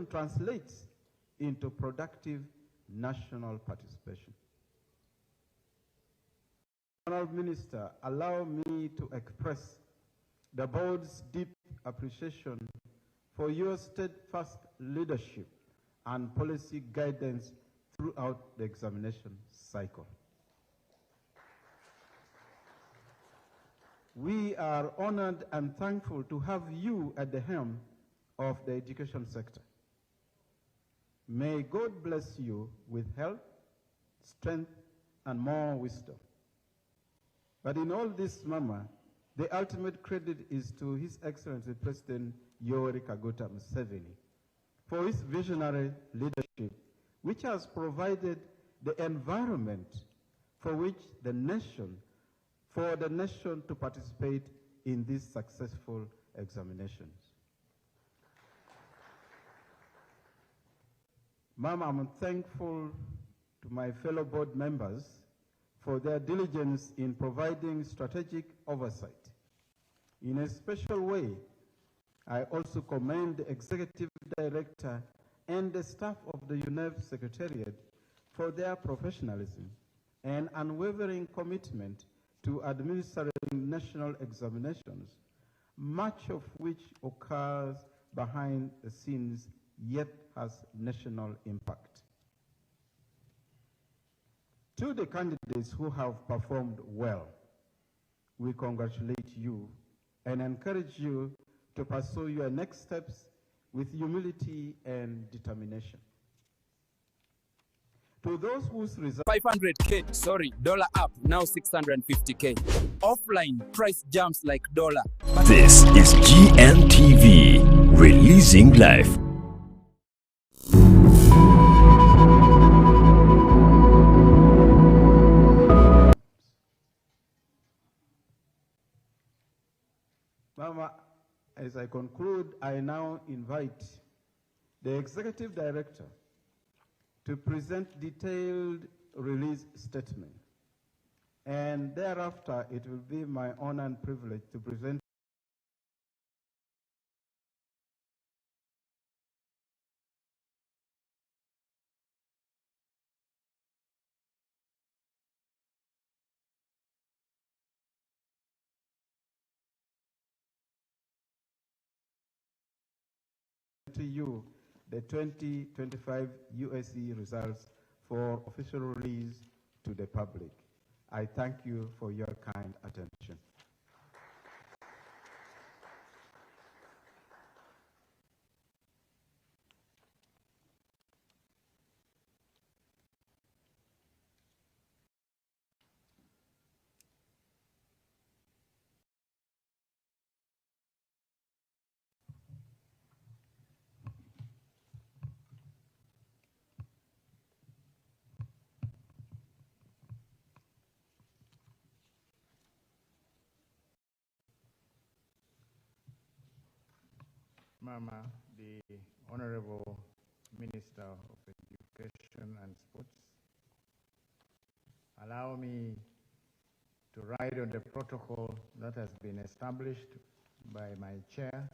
translates into productive national participation. Honourable Minister, allow me to express the board's deep appreciation for your steadfast leadership and policy guidance throughout the examination cycle. We are honored and thankful to have you at the helm of the education sector. May God bless you with health, strength, and more wisdom. But in all this, Mama, the ultimate credit is to His Excellency President Yoweri Kaguta Museveni for his visionary leadership, which has provided the environment for the nation to participate in these successful examinations. Ma'am, I'm thankful to my fellow board members for their diligence in providing strategic oversight. In a special way, I also commend the Executive Director and the staff of the Uneb Secretariat for their professionalism and unwavering commitment to administering national examinations, much of which occurs behind the scenes yet has national impact. To the candidates who have performed well, we congratulate you and encourage you to pursue your next steps with humility and determination. To those whose results 500K, sorry, dollar up, now 650K. Offline, price jumps like dollar. This is GNTV, releasing life. Mama, as I conclude, I now invite the Executive Director to present detailed release statement. And thereafter, it will be my honor and privilege to present to you the 2025 Uace results for official release to the public. I thank you for your kind attention. Mama, the Honorable Minister of Education and Sports, allow me to write on the protocol that has been established by my chair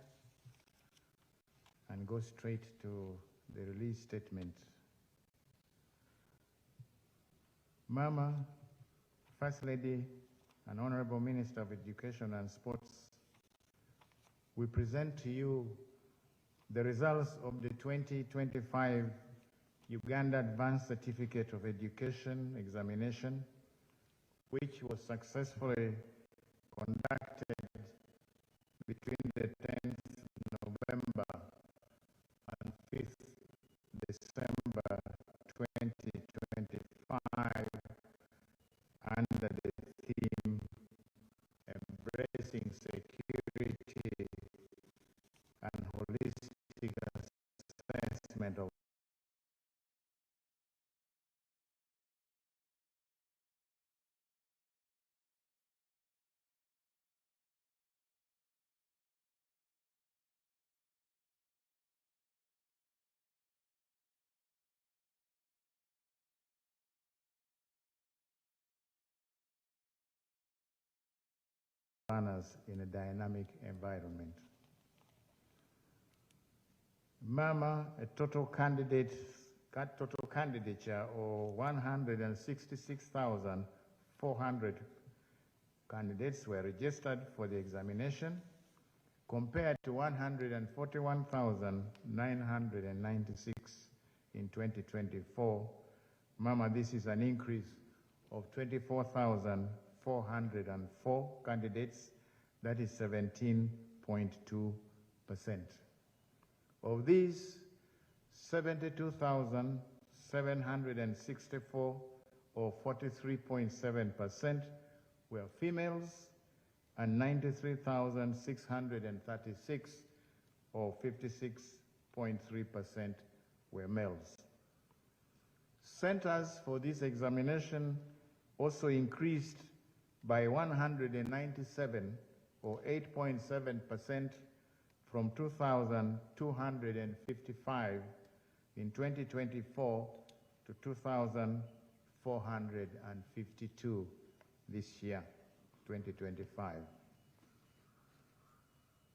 and go straight to the release statement. Mama, First Lady and Honorable Minister of Education and Sports, we present to you the results of the 2025 Uganda Advanced Certificate of Education examination, which was successfully conducted between the 10th November and 5th December 2025 under the theme Embracing Security and Holistic Assessment of learners in a dynamic environment. Mama, a total candidature or 166,400 candidates were registered for the examination, compared to 141,996 in 2024. Mama, this is an increase of 24,404 candidates. That is 17.2%. Of these, 72,764 or 43.7% were females, and 93,636 or 56.3% were males. Centers for this examination also increased by 197 or 8.7% from 2,255 in 2024 to 2,452 this year, 2025.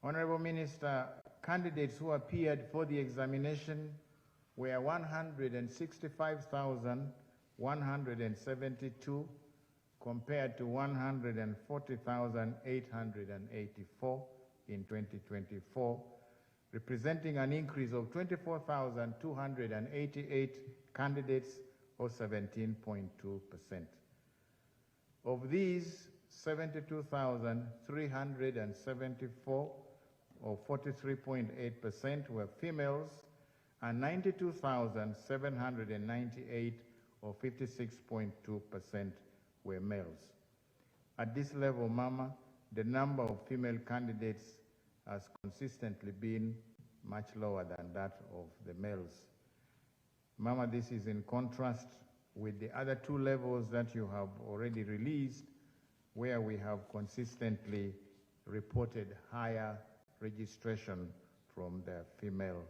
Honorable Minister, candidates who appeared for the examination were 165,172 compared to 140,884 in 2024, representing an increase of 24,288 candidates or 17.2%. Of these, 72,374 or 43.8% were females, and 92,798 or 56.2% were males. At this level, Mama, the number of female candidates has consistently been much lower than that of the males. Mama, this is in contrast with the other two levels that you have already released, where we have consistently reported higher registration from the female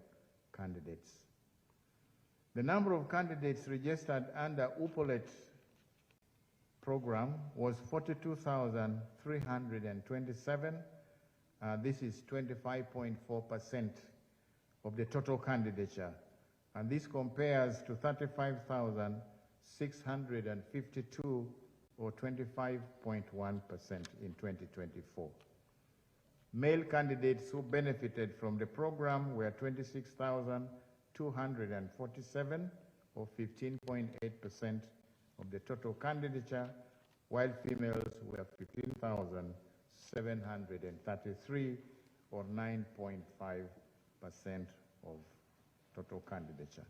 candidates. The number of candidates registered under UPOLET program was 42,327. This is 25.4% of the total candidature, and this compares to 35,652 or 25.1% in 2024. Male candidates who benefited from the program were 26,247 or 15.8% of the total candidature, while females were 15,733 or 9.5% of total candidature.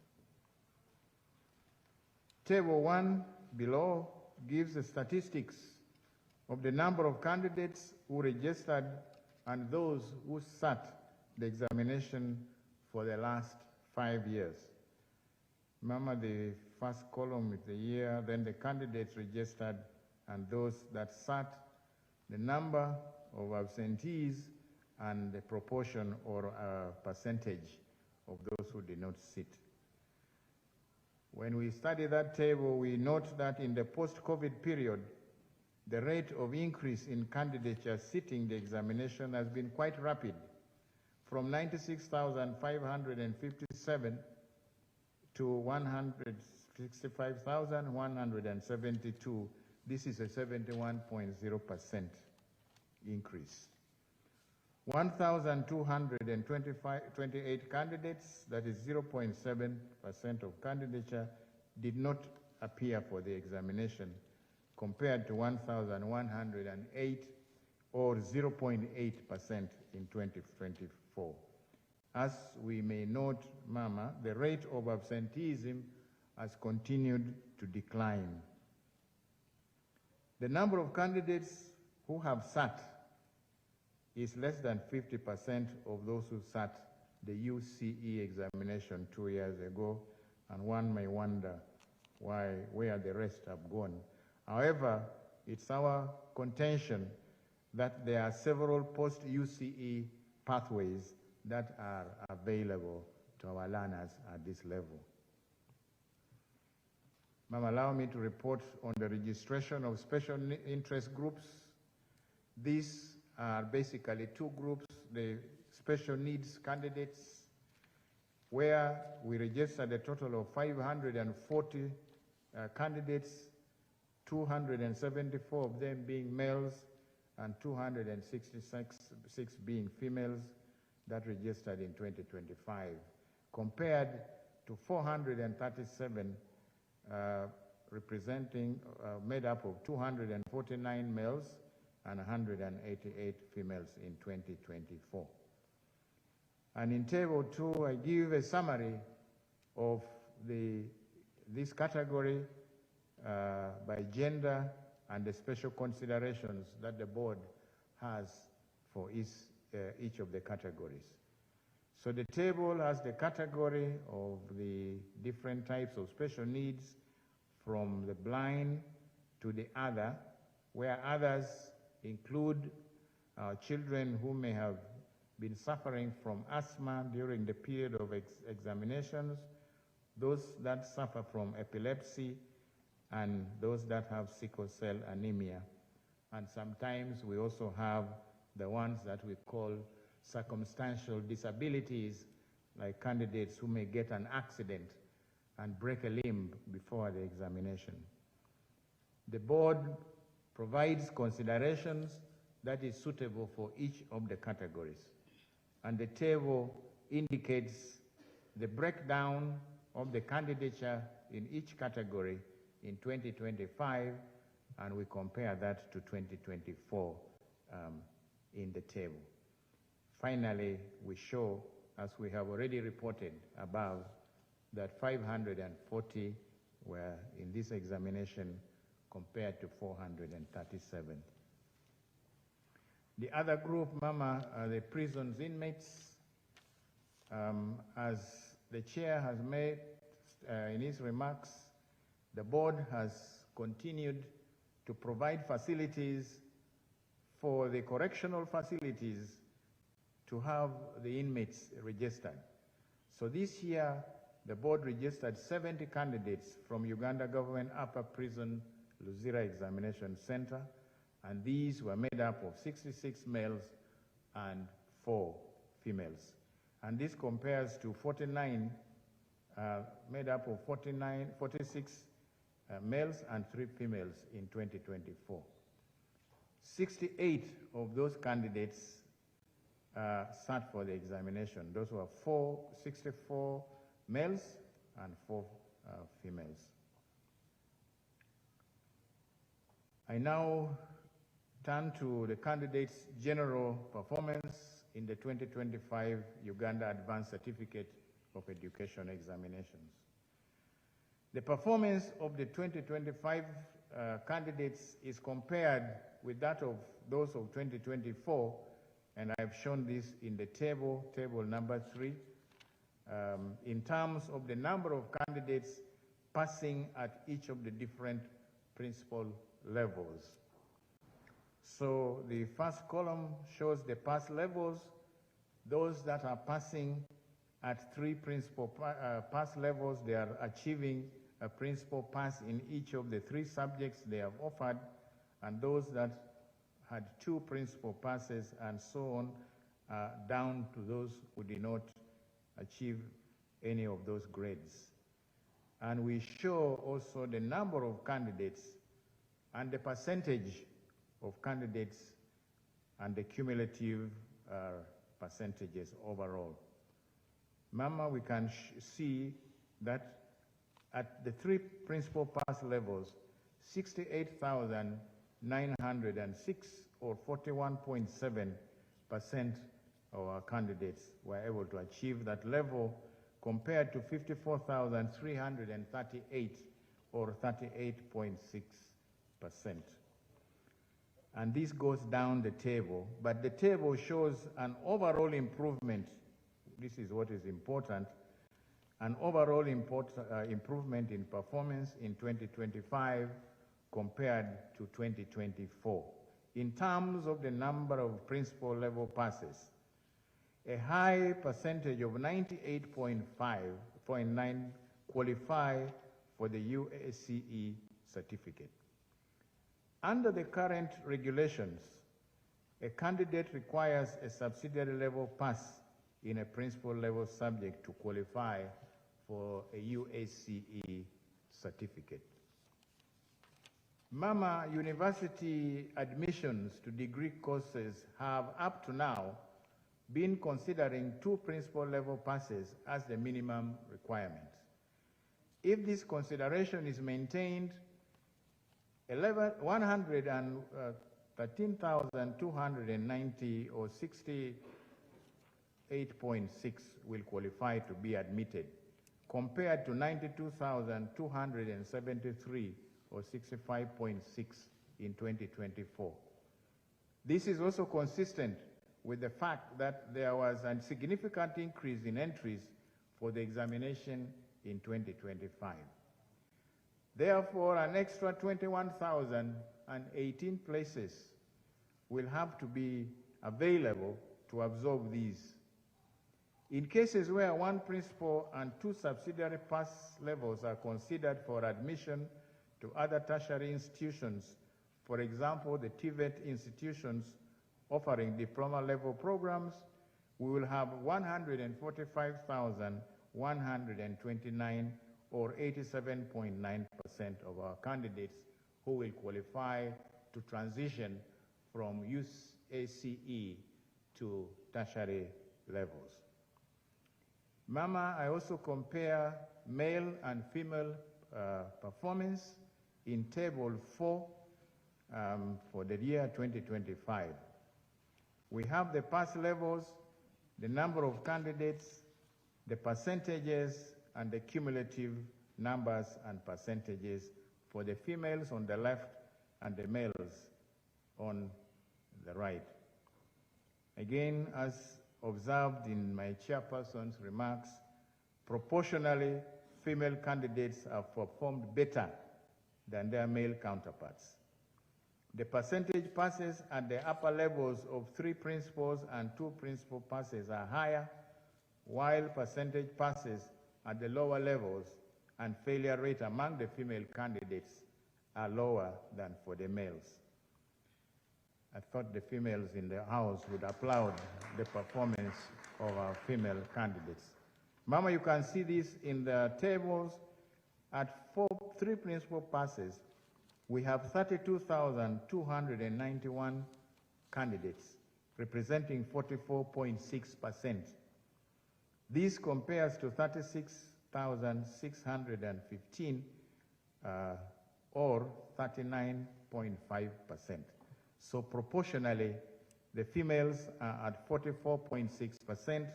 Table 1 below gives the statistics of the number of candidates who registered and those who sat the examination for the last 5 years. Remember, the first column is the year, then the candidates registered and those that sat, the number of absentees, and the proportion or percentage of those who did not sit. When we study that table, we note that in the post-COVID period, the rate of increase in candidature sitting the examination has been quite rapid, from 96,557 to 165,172. This is a 71.0% increase. 1,228 candidates, that is 0.7% of candidature, did not appear for the examination, compared to 1,108 or 0.8% in 2024. As we may note, Mama, the rate of absenteeism has continued to decline. The number of candidates who have sat is less than 50% of those who sat the UCE examination 2 years ago, and one may wonder where the rest have gone. However, it's our contention that there are several post-UCE pathways that are available to our learners at this level. Ma'am, allow me to report on the registration of special interest groups. These are basically two groups: the special needs candidates where we registered a total of 540 candidates, 274 of them being males and 266 being females that registered in 2025, compared to 437 made up of 249 males and 188 females in 2024. And in Table 2, I give a summary of this category by gender and the special considerations that the board has for each of the categories. So the table has the category of the different types of special needs, from the blind to the other, where others include children who may have been suffering from asthma during the period of examinations, those that suffer from epilepsy, and those that have sickle cell anemia. And sometimes we also have the ones that we call circumstantial disabilities, like candidates who may get an accident and break a limb before the examination. The board provides considerations that is suitable for each of the categories. And the table indicates the breakdown of the candidature in each category in 2025, and we compare that to 2024 in the table. Finally, we show, as we have already reported above, that 540 were in this examination compared to 437. The other group, Mama, are the prisons inmates. As the chair has made in his remarks, the board has continued to provide facilities for the correctional facilities to have the inmates registered. So this year, the board registered 70 candidates from Uganda Government Upper Prison Luzira Examination Center, and these were made up of 66 males and 4 females. And this compares to 49, made up of 46 males and 3 females in 2024. 68 of those candidates sat for the examination. Those were 64 males and 4 females. I now turn to the candidates' general performance in the 2025 Uganda Advanced Certificate of Education examinations. The performance of the 2025 candidates is compared with that of those of 2024, and I've shown this in the table number 3, in terms of the number of candidates passing at each of the different principal levels. So the first column shows the pass levels. Those that are passing at 3 principal pass levels, they are achieving a principal pass in each of the 3 subjects they have offered, and those that had 2 principal passes and so on, down to those who did not achieve any of those grades. And we show also the number of candidates and the percentage of candidates and the cumulative percentages overall. Mama, we can see that at the 3 principal pass levels, 68,906 or 41.7% of our candidates were able to achieve that level, compared to 54,338 or 38.6%. And this goes down the table, but the table shows an overall improvement. This is what is important. An overall improvement in performance in 2025 compared to 2024. In terms of the number of principal level passes, a high percentage of 98.9 qualify for the UACE certificate. Under the current regulations, a candidate requires a subsidiary level pass in a principal level subject to qualify for a UACE certificate. Mama, university admissions to degree courses have up to now been considering 2 principal level passes as the minimum requirement. If this consideration is maintained, 113,290 or 68.6 will qualify to be admitted, compared to 92,273 or 65.6 in 2024. This is also consistent with the fact that there was a significant increase in entries for the examination in 2025. Therefore, an extra 21,018 places will have to be available to absorb these. In cases where 1 principal and 2 subsidiary pass levels are considered for admission to other tertiary institutions, for example, the TVET institutions offering diploma level programs, we will have 145,129 or 87.9% of our candidates who will qualify to transition from UACE to tertiary levels. Mama, I also compare male and female performance in Table 4 for the year 2025. We have the pass levels, the number of candidates, the percentages, and the cumulative numbers and percentages for the females on the left and the males on the right. Again, as observed in my chairperson's remarks, proportionally, female candidates have performed better than their male counterparts. The percentage passes at the upper levels of 3 principals and 2 principal passes are higher, while percentage passes at the lower levels and failure rate among the female candidates are lower than for the males. I thought the females in the House would applaud the performance of our female candidates. Mama, you can see this in the tables. At 3 principal passes, we have 32,291 candidates, representing 44.6%. This compares to 36,615 or 39.5%. So proportionally, the females are at 44.6%,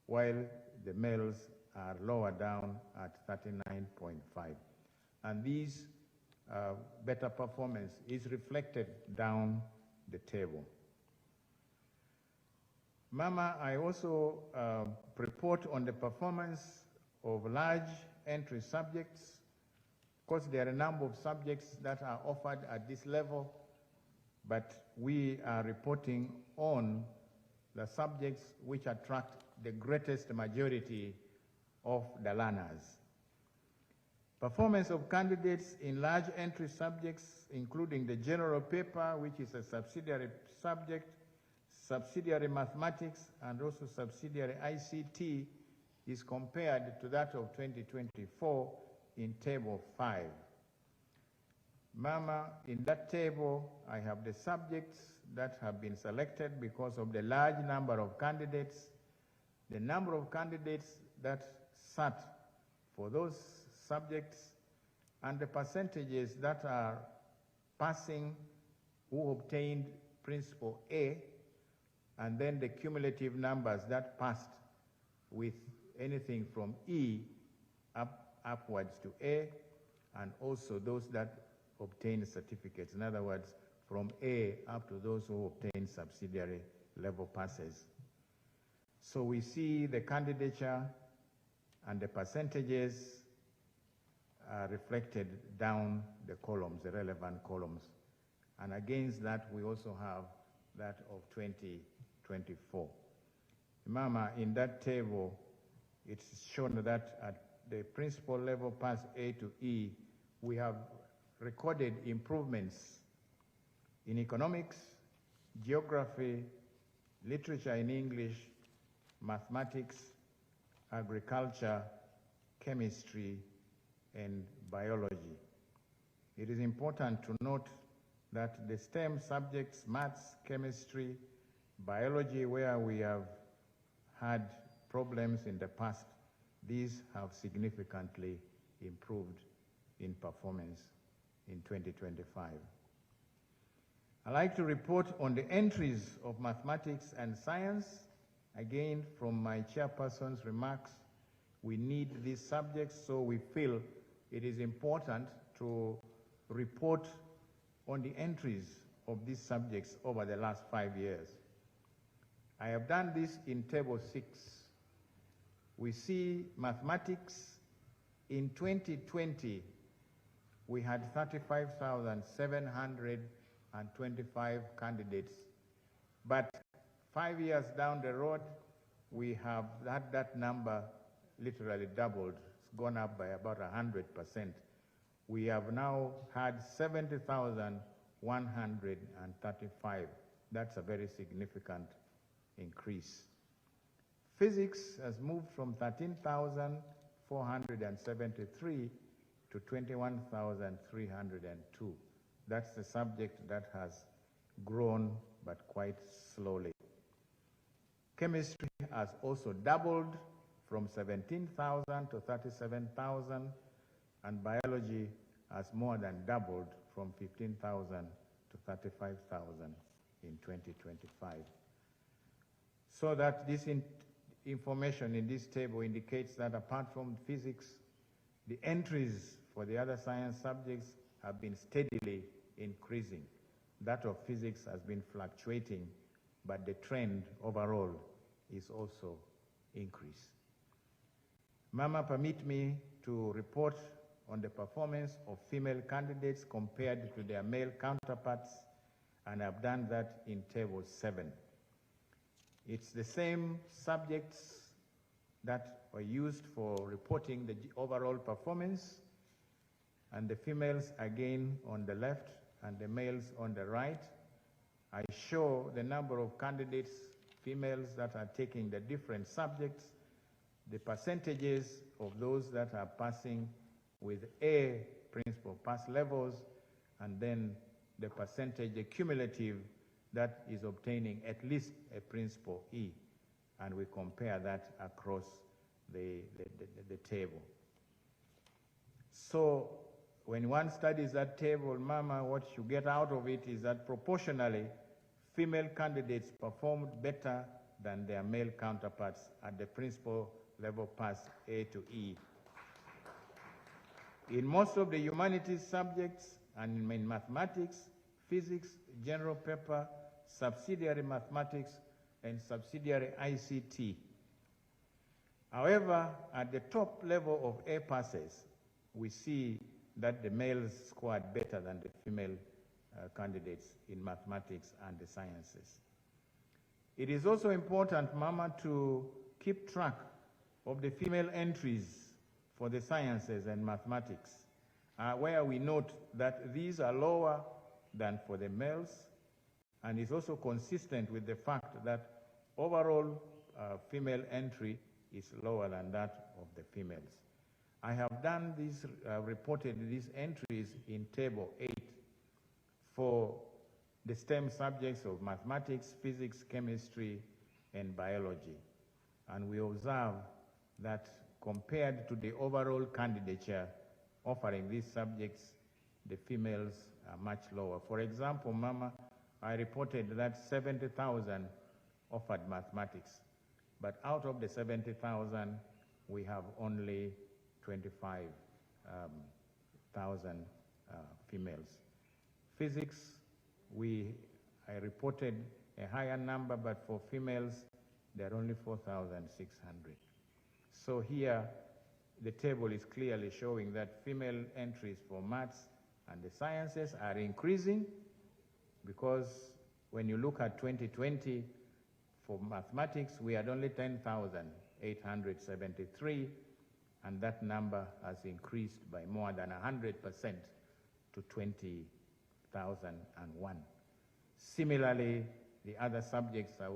while the males are lower down at 39.5%. And these better performance is reflected down the table. Mama, I also report on the performance of large entry subjects. Of course, there are a number of subjects that are offered at this level, but we are reporting on the subjects which attract the greatest majority of the learners. Performance of candidates in large entry subjects, including the general paper, which is a subsidiary subject, subsidiary mathematics, and also subsidiary ICT, is compared to that of 2024 in Table 5. Mama, in that table, I have the subjects that have been selected because of the large number of candidates, the number of candidates that sat for those subjects, and the percentages that are passing who obtained principal A, and then the cumulative numbers that passed with anything from E upwards to A, and also those that obtained certificates. In other words, from A up to those who obtained subsidiary level passes. So we see the candidature and the percentages reflected down the columns, the relevant columns. And against that, we also have that of 2024. Mama, in that table, it's shown that at the principal level pass A to E, we have recorded improvements in economics, geography, literature in English, mathematics, agriculture, chemistry, and biology. It is important to note that the STEM subjects, maths, chemistry, biology, where we have had problems in the past, these have significantly improved in performance in 2025. I'd like to report on the entries of mathematics and science. Again, from my chairperson's remarks, we need these subjects, so we feel it is important to report on the entries of these subjects over the last 5 years. I have done this in Table 6. We see mathematics in 2020, we had 35,725 candidates, but 5 years down the road, we have had that number literally doubled. It's gone up by about 100%. We have now had 70,135. That's a very significant increase. Physics has moved from 13,473 to 21,302. That's the subject that has grown, but quite slowly. Chemistry has also doubled from 17,000 to 37,000, and biology has more than doubled from 15,000 to 35,000 in 2025. So that this information in this table indicates that apart from physics, the entries for the other science subjects have been steadily increasing. That of physics has been fluctuating, but the trend overall is also increase. Mama, permit me to report on the performance of female candidates compared to their male counterparts, and I've done that in Table 7. It's the same subjects that were used for reporting the overall performance, and the females again on the left and the males on the right. I show the number of candidates, females, that are taking the different subjects, the percentages of those that are passing with A principal pass levels, and then the percentage, the cumulative, that is obtaining at least a principal E, and we compare that across the table. So when one studies that table, Mama, what you get out of it is that proportionally, female candidates performed better than their male counterparts at the principal level pass A to E. In most of the humanities subjects and in mathematics, physics, general paper, subsidiary mathematics, and subsidiary ICT. However, at the top level of A passes, we see that the males scored better than the female candidates in mathematics and the sciences. It is also important, Mama, to keep track of the female entries for the sciences and mathematics, where we note that these are lower than for the males, and is also consistent with the fact that overall female entry is lower than that of the females. I have done these, reported these entries in Table 8 for the STEM subjects of mathematics, physics, chemistry, and biology. And we observe that compared to the overall candidature offering these subjects, the females are much lower. For example, Mama, I reported that 70,000 offered mathematics, but out of the 70,000, we have only 25,000 females. Physics, I reported a higher number, but for females, there are only 4,600. So here, the table is clearly showing that female entries for maths and the sciences are increasing, because when you look at 2020, for mathematics, we had only 10,873, and that number has increased by more than 100% to 20,001. Similarly, the other subjects have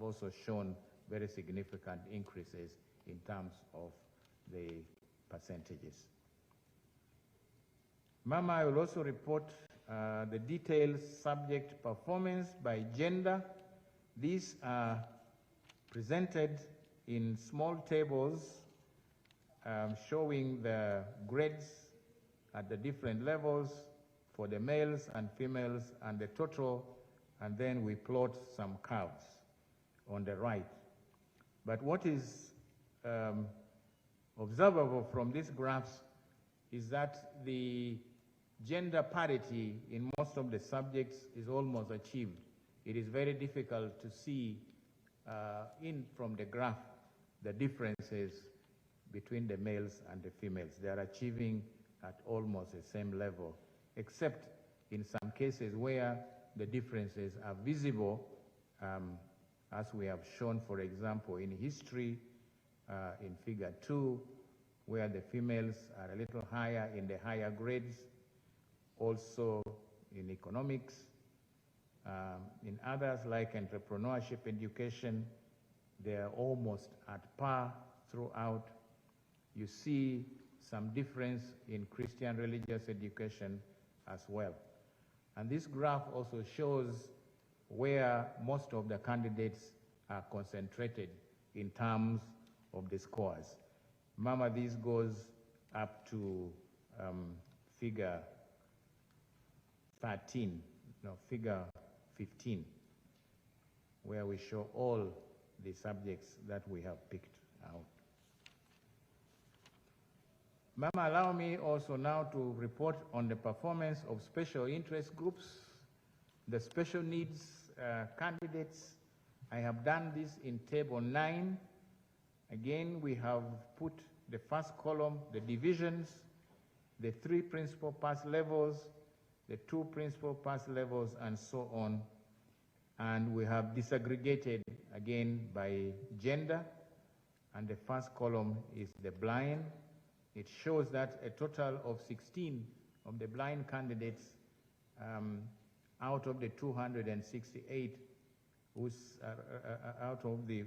also shown very significant increases in terms of the percentages. Mama, I will also report the detailed subject performance by gender. These are presented in small tables showing the grades at the different levels for the males and females and the total, and then we plot some curves on the right. But what is observable from these graphs is that the gender parity in most of the subjects is almost achieved. It is very difficult to see from the graph the differences between the males and the females. They are achieving at almost the same level, except in some cases where the differences are visible, as we have shown, for example, in history, in figure 2, where the females are a little higher in the higher grades, also in economics. In others, like entrepreneurship education, they are almost at par throughout. You see some difference in Christian religious education as well. And this graph also shows where most of the candidates are concentrated in terms of the scores. Mama, this goes up to figure 15, where we show all the subjects that we have picked out. Mama, allow me also now to report on the performance of special interest groups, the special needs candidates. I have done this in table 9. Again, we have put the first column, the divisions, the 3 principal pass levels, the 2 principal pass levels, and so on. And we have disaggregated again by gender. And the first column is the blind. It shows that a total of 16 of the blind candidates out of the 268, out of the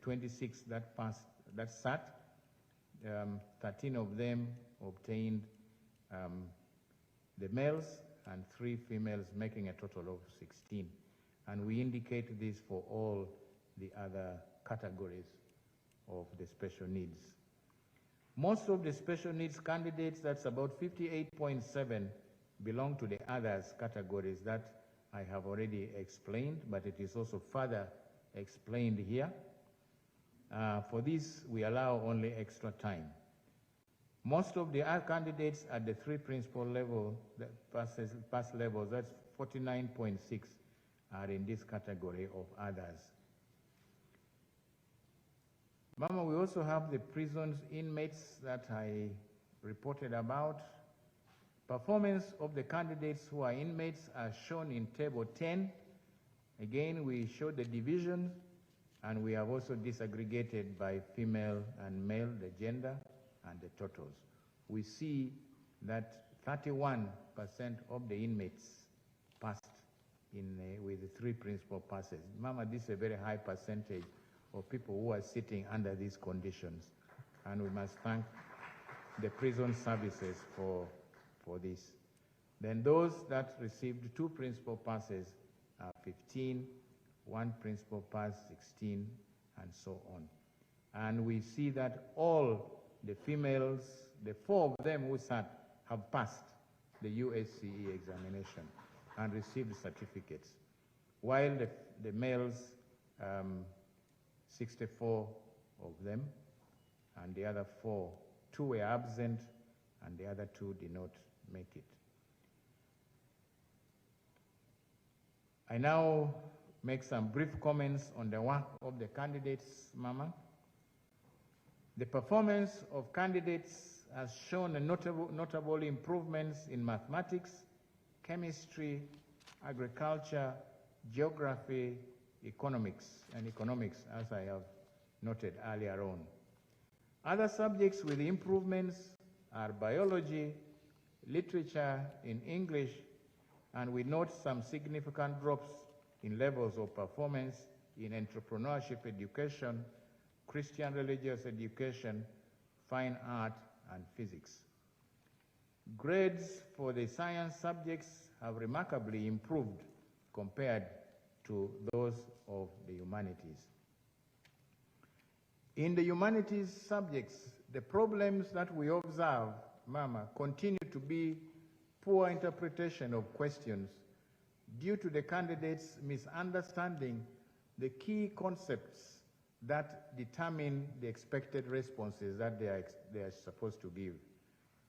26 that passed, that sat, 13 of them obtained the males and 3 females, making a total of 16. And we indicate this for all the other categories of the special needs. Most of the special needs candidates, that's about 58.7, belong to the others categories that I have already explained, but it is also further explained here. For this, we allow only extra time. Most of the other candidates at the 3 principal level, the pass levels, that's 49.6, are in this category of others. Mama, we also have the prisons inmates that I reported about. Performance of the candidates who are inmates are shown in table 10. Again, we show the division, and we have also disaggregated by female and male, the gender, and the totals. We see that 31% of the inmates passed with the 3 principal passes. Mama, this is a very high percentage of people who are sitting under these conditions, and we must thank the prison services for this. Then those that received 2 principal passes are 15, 1 principal pass 16, and so on. And we see that all the females, the 4 of them who sat, have passed the Uace examination and received certificates, while the males, 64 of them, and the other 4, 2 were absent, and the other 2 did not make it. I now make some brief comments on the work of the candidates, Mama. The performance of candidates has shown a notable improvements in mathematics, chemistry, agriculture, geography, economics, as I have noted earlier on. Other subjects with improvements are biology, literature in English, and we note some significant drops in levels of performance in entrepreneurship education, Christian religious education, fine art, and physics. Grades for the science subjects have remarkably improved compared to those of the humanities. In the humanities subjects, the problems that we observe, Mama, continue to be poor interpretation of questions due to the candidates misunderstanding the key concepts that determine the expected responses that they are supposed to give.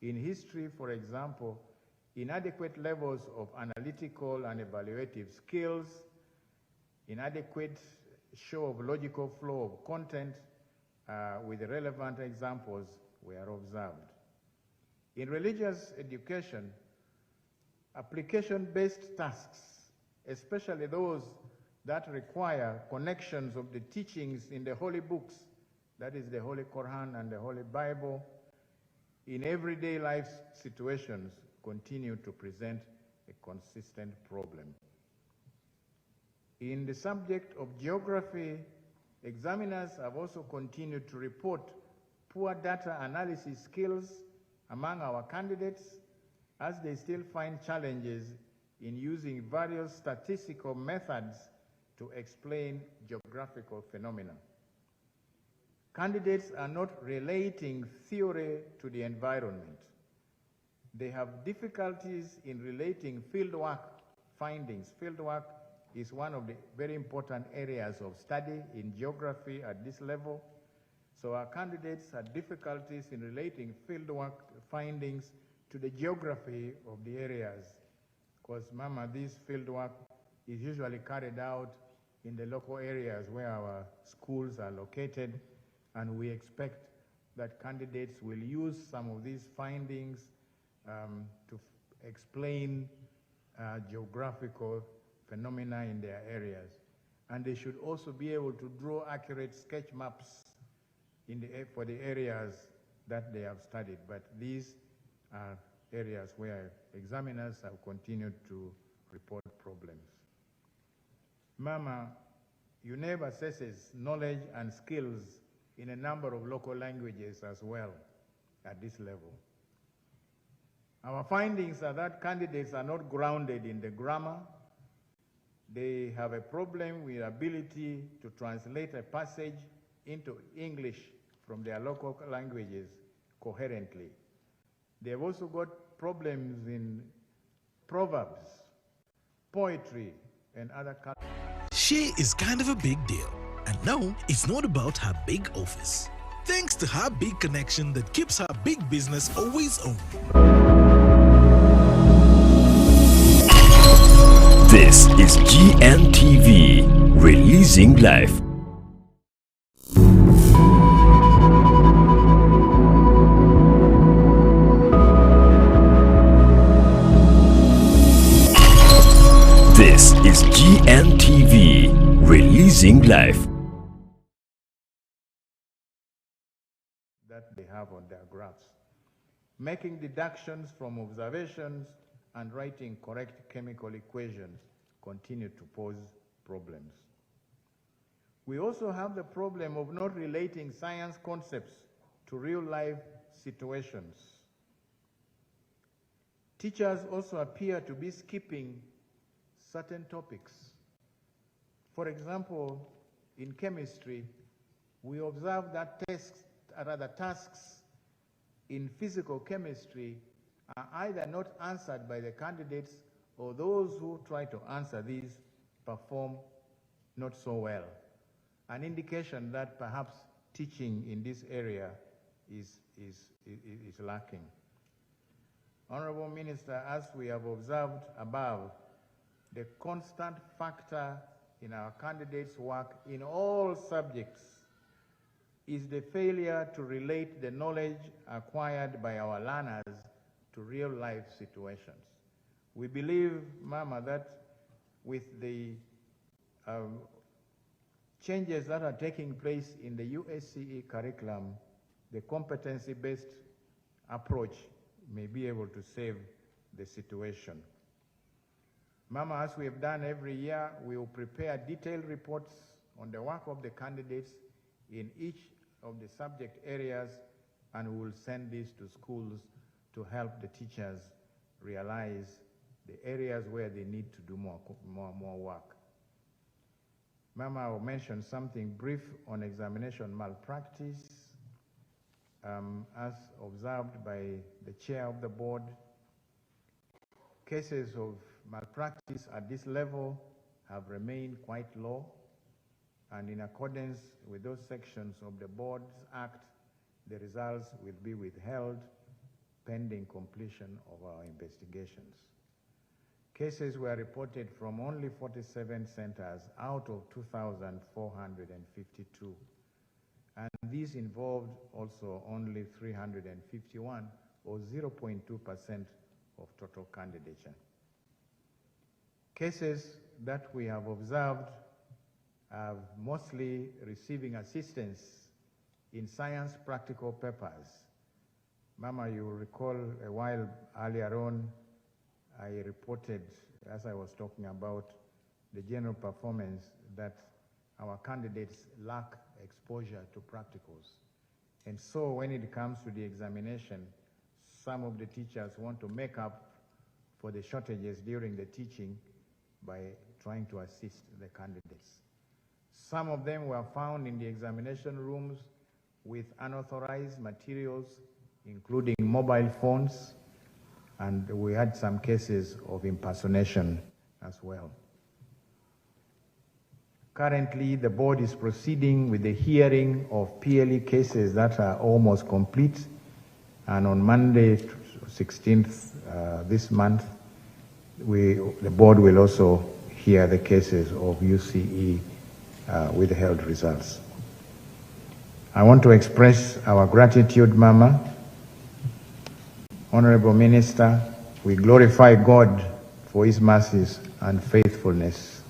In history, for example, inadequate levels of analytical and evaluative skills, inadequate show of logical flow of content with relevant examples were observed. In religious education, application-based tasks, especially those that require connections of the teachings in the holy books, that is the Holy Quran and the Holy Bible, in everyday life situations continue to present a consistent problem. In the subject of geography, examiners have also continued to report poor data analysis skills among our candidates, as they still find challenges in using various statistical methods to explain geographical phenomena. Candidates are not relating theory to the environment. They have difficulties in relating fieldwork findings. Fieldwork is one of the very important areas of study in geography at this level. So our candidates have difficulties in relating fieldwork findings to the geography of the areas. Because, Mama, this fieldwork is usually carried out in the local areas where our schools are located, and we expect that candidates will use some of these findings to explain geographical phenomena in their areas. And they should also be able to draw accurate sketch maps for the areas that they have studied. But these are areas where examiners have continued to report problems. Mama, Uneb assesses knowledge and skills in a number of local languages as well at this level. Our findings are that candidates are not grounded in the grammar. They have a problem with ability to translate a passage into English from their local languages coherently. They've also got problems in proverbs, poetry, and other cultures. She is kind of a big deal. And now it's not about her big office. Thanks to her big connection that keeps her big business always on. This is GNTV, releasing life. This is GNTV, releasing life. That they have on their graphs. Making deductions from observations and writing correct chemical equations continue to pose problems. We also have the problem of not relating science concepts to real-life situations. Teachers also appear to be skipping certain topics. For example, in chemistry, we observe that tasks in physical chemistry are either not answered by the candidates, or those who try to answer these perform not so well. An indication that perhaps teaching in this area is lacking. Honorable Minister, as we have observed above, the constant factor in our candidates' work in all subjects is the failure to relate the knowledge acquired by our learners to real-life situations. We believe, Mama, that with the changes that are taking place in the USCE curriculum, the competency-based approach may be able to save the situation. Mama, as we have done every year, we will prepare detailed reports on the work of the candidates in each of the subject areas, and we will send this to schools to help the teachers realize the areas where they need to do more work. Mama, I will mention something brief on examination malpractice. As observed by the chair of the board, cases of malpractice at this level have remained quite low, and in accordance with those sections of the Board's Act, the results will be withheld pending completion of our investigations. Cases were reported from only 47 centers out of 2,452. And these involved also only 351, or 0.2% of total candidature. Cases that we have observed are mostly receiving assistance in science practical papers. Mama, you will recall a while earlier on, I reported, as I was talking about the general performance, that our candidates lack exposure to practicals. And so when it comes to the examination, some of the teachers want to make up for the shortages during the teaching by trying to assist the candidates. Some of them were found in the examination rooms with unauthorized materials, including mobile phones, and we had some cases of impersonation as well. Currently, the board is proceeding with the hearing of PLE cases that are almost complete, and on Monday, 16th this month, the board will also hear the cases of UCE withheld results. I want to express our gratitude, Mama. Honorable Minister, we glorify God for His mercies and faithfulness.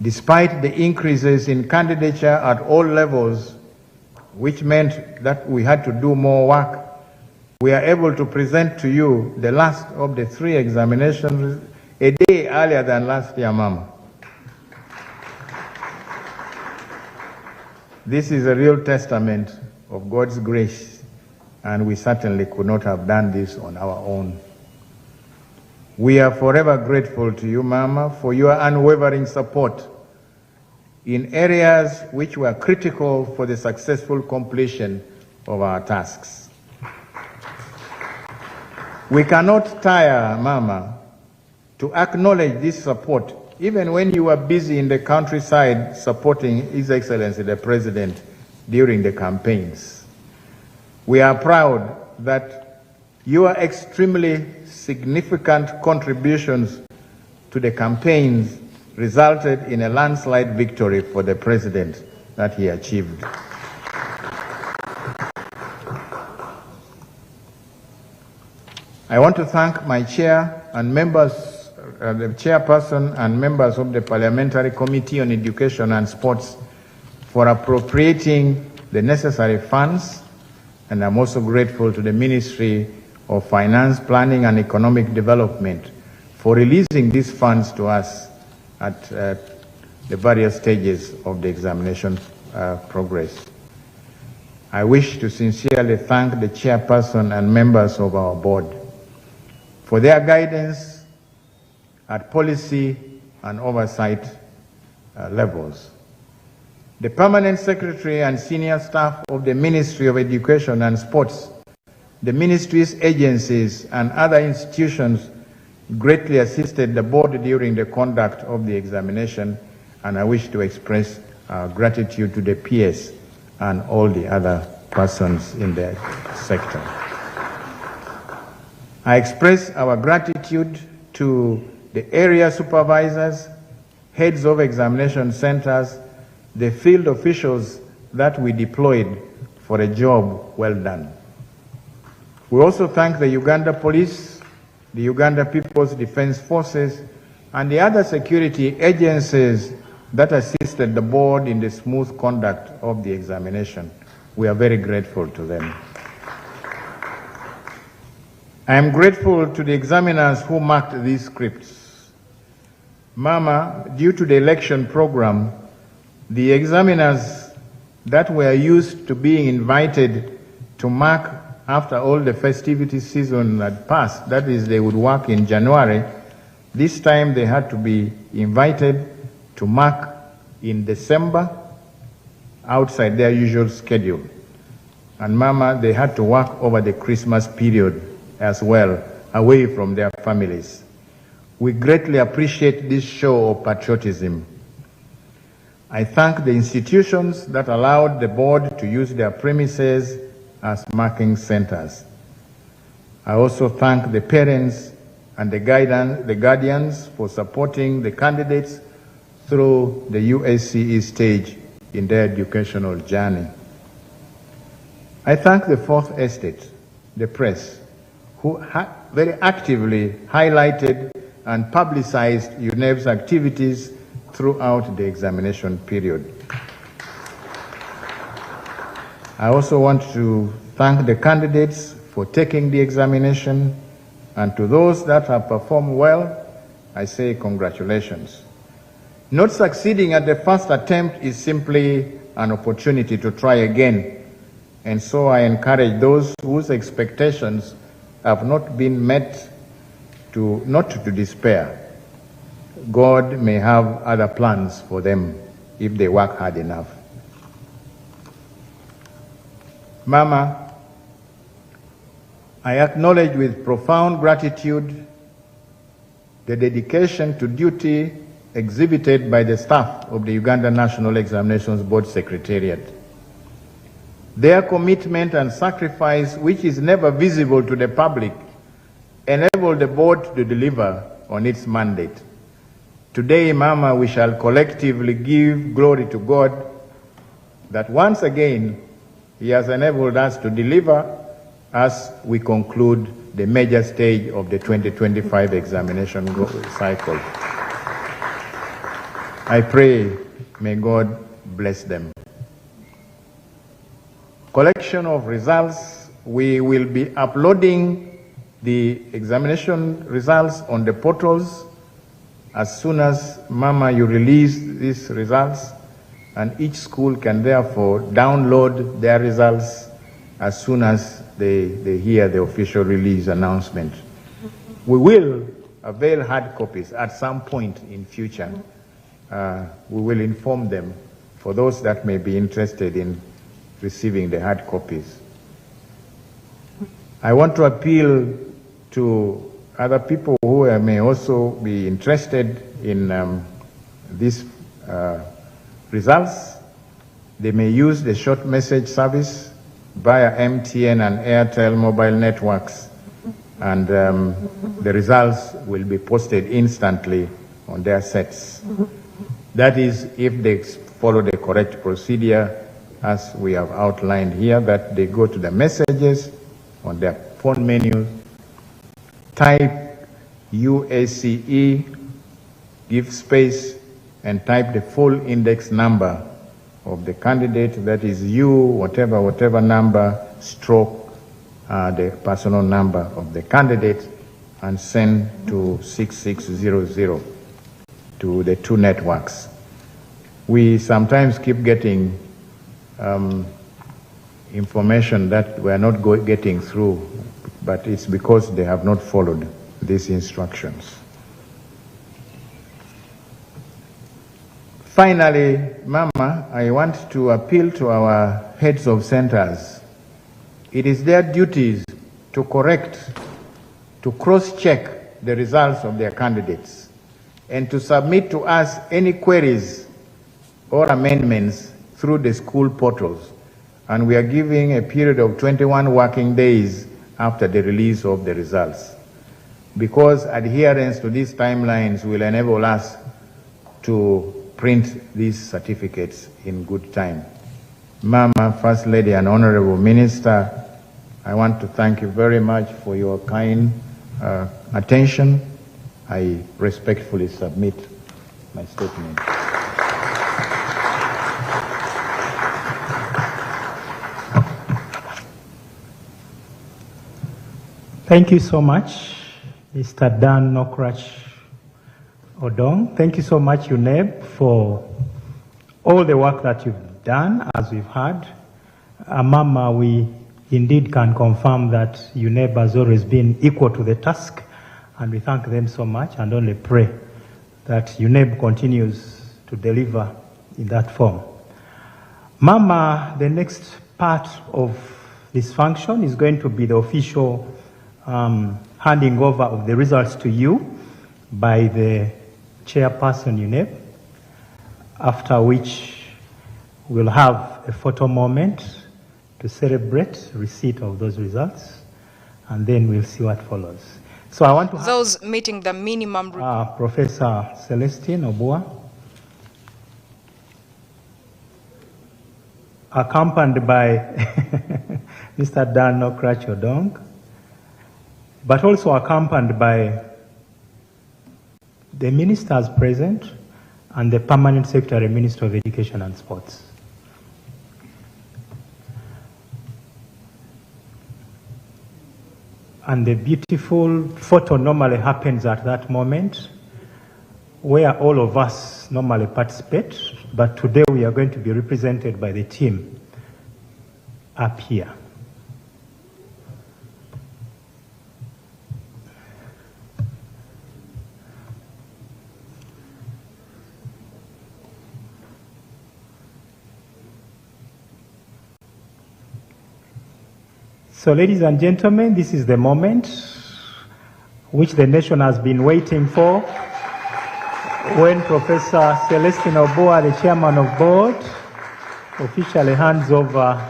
Despite the increases in candidature at all levels, which meant that we had to do more work, we are able to present to you the last of the 3 examinations a day earlier than last year, Mama. This is a real testament of God's grace, and we certainly could not have done this on our own. We are forever grateful to you, Mama, for your unwavering support in areas which were critical for the successful completion of our tasks. We cannot tire, Mama, to acknowledge this support, even when you were busy in the countryside supporting His Excellency the President during the campaigns. We are proud that your extremely significant contributions to the campaigns resulted in a landslide victory for the President that he achieved. I want to thank my chair and members, the chairperson and members of the Parliamentary Committee on Education and Sports for appropriating the necessary funds, and I'm also grateful to the Ministry of Finance, Planning and Economic Development for releasing these funds to us at the various stages of the examination progress. I wish to sincerely thank the chairperson and members of our board for their guidance at policy and oversight levels. The permanent secretary and senior staff of the Ministry of Education and Sports, the ministry's agencies and other institutions greatly assisted the board during the conduct of the examination, and I wish to express our gratitude to the PS and all the other persons in the sector. I express our gratitude to the area supervisors, heads of examination centers, the field officials that we deployed for a job well done. We also thank the Uganda Police, the Uganda People's Defense Forces, and the other security agencies that assisted the board in the smooth conduct of the examination. We are very grateful to them. I am grateful to the examiners who marked these scripts. Mama, due to the election program, The examiners that were used to being invited to mark after all the festivity season had passed, that is, they would work in January, this time they had to be invited to mark in December outside their usual schedule. And Mama, they had to work over the Christmas period as well, away from their families. We greatly appreciate this show of patriotism. I thank the institutions that allowed the board to use their premises as marking centers. I also thank the parents and the guardians for supporting the candidates through the UACE stage in their educational journey. I thank the Fourth Estate, the press, who very actively highlighted and publicized Uneb's activities throughout the examination period. I also want to thank the candidates for taking the examination, and to those that have performed well, I say congratulations. Not succeeding at the first attempt is simply an opportunity to try again, and so I encourage those whose expectations have not been met not to despair. God may have other plans for them if they work hard enough. Mama, I acknowledge with profound gratitude the dedication to duty exhibited by the staff of the Uganda National Examinations Board Secretariat. Their commitment and sacrifice, which is never visible to the public, enabled the board to deliver on its mandate. Today, Mama, we shall collectively give glory to God that once again He has enabled us to deliver as we conclude the major stage of the 2025 examination cycle. I pray, may God bless them. Collection of results, we will be uploading the examination results on the portals as soon as, Mama, you release these results, and each school can therefore download their results as soon as they hear the official release announcement. We will avail hard copies at some point in future. We will inform them for those that may be interested in receiving the hard copies. I want to appeal to other people who may also be interested in these results. They may use the short message service via MTN and Airtel mobile networks, and the results will be posted instantly on their sets. That is, if they follow the correct procedure as we have outlined here, that they go to the messages on their phone menu, type UACE, give space, and type the full index number of the candidate, that is whatever number, stroke the personal number of the candidate, and send to 6600 to the two networks. We sometimes keep getting information that we are not getting through, but it's because they have not followed these instructions. Finally, Mama, I want to appeal to our heads of centers. It is their duties to correct, to cross-check the results of their candidates, and to submit to us any queries or amendments through the school portals. And we are giving a period of 21 working days after the release of the results, because adherence to these timelines will enable us to print these certificates in good time. Mama, First Lady and Honorable Minister, I want to thank you very much for your kind attention. I respectfully submit my statement. Thank you so much, Mr. Dan Nokrach Odong. Thank you so much, Uneb, for all the work that you've done, as we've heard. Mama, we indeed can confirm that Uneb has always been equal to the task, and we thank them so much and only pray that Uneb continues to deliver in that form. Mama, the next part of this function is going to be the official handing over of the results to you by the chairperson Uneb, after which we'll have a photo moment to celebrate receipt of those results, and then we'll see what follows. So I want to those meeting the minimum Professor Celestine Obua, accompanied by Mr. Dan Okrachodong, but also accompanied by the ministers present and the Permanent Secretary, Minister of Education and Sports. And the beautiful photo normally happens at that moment, where all of us normally participate, but today we are going to be represented by the team up here. So, ladies and gentlemen, this is the moment which the nation has been waiting for, when Professor Celestine Obua, the chairman of board, officially hands over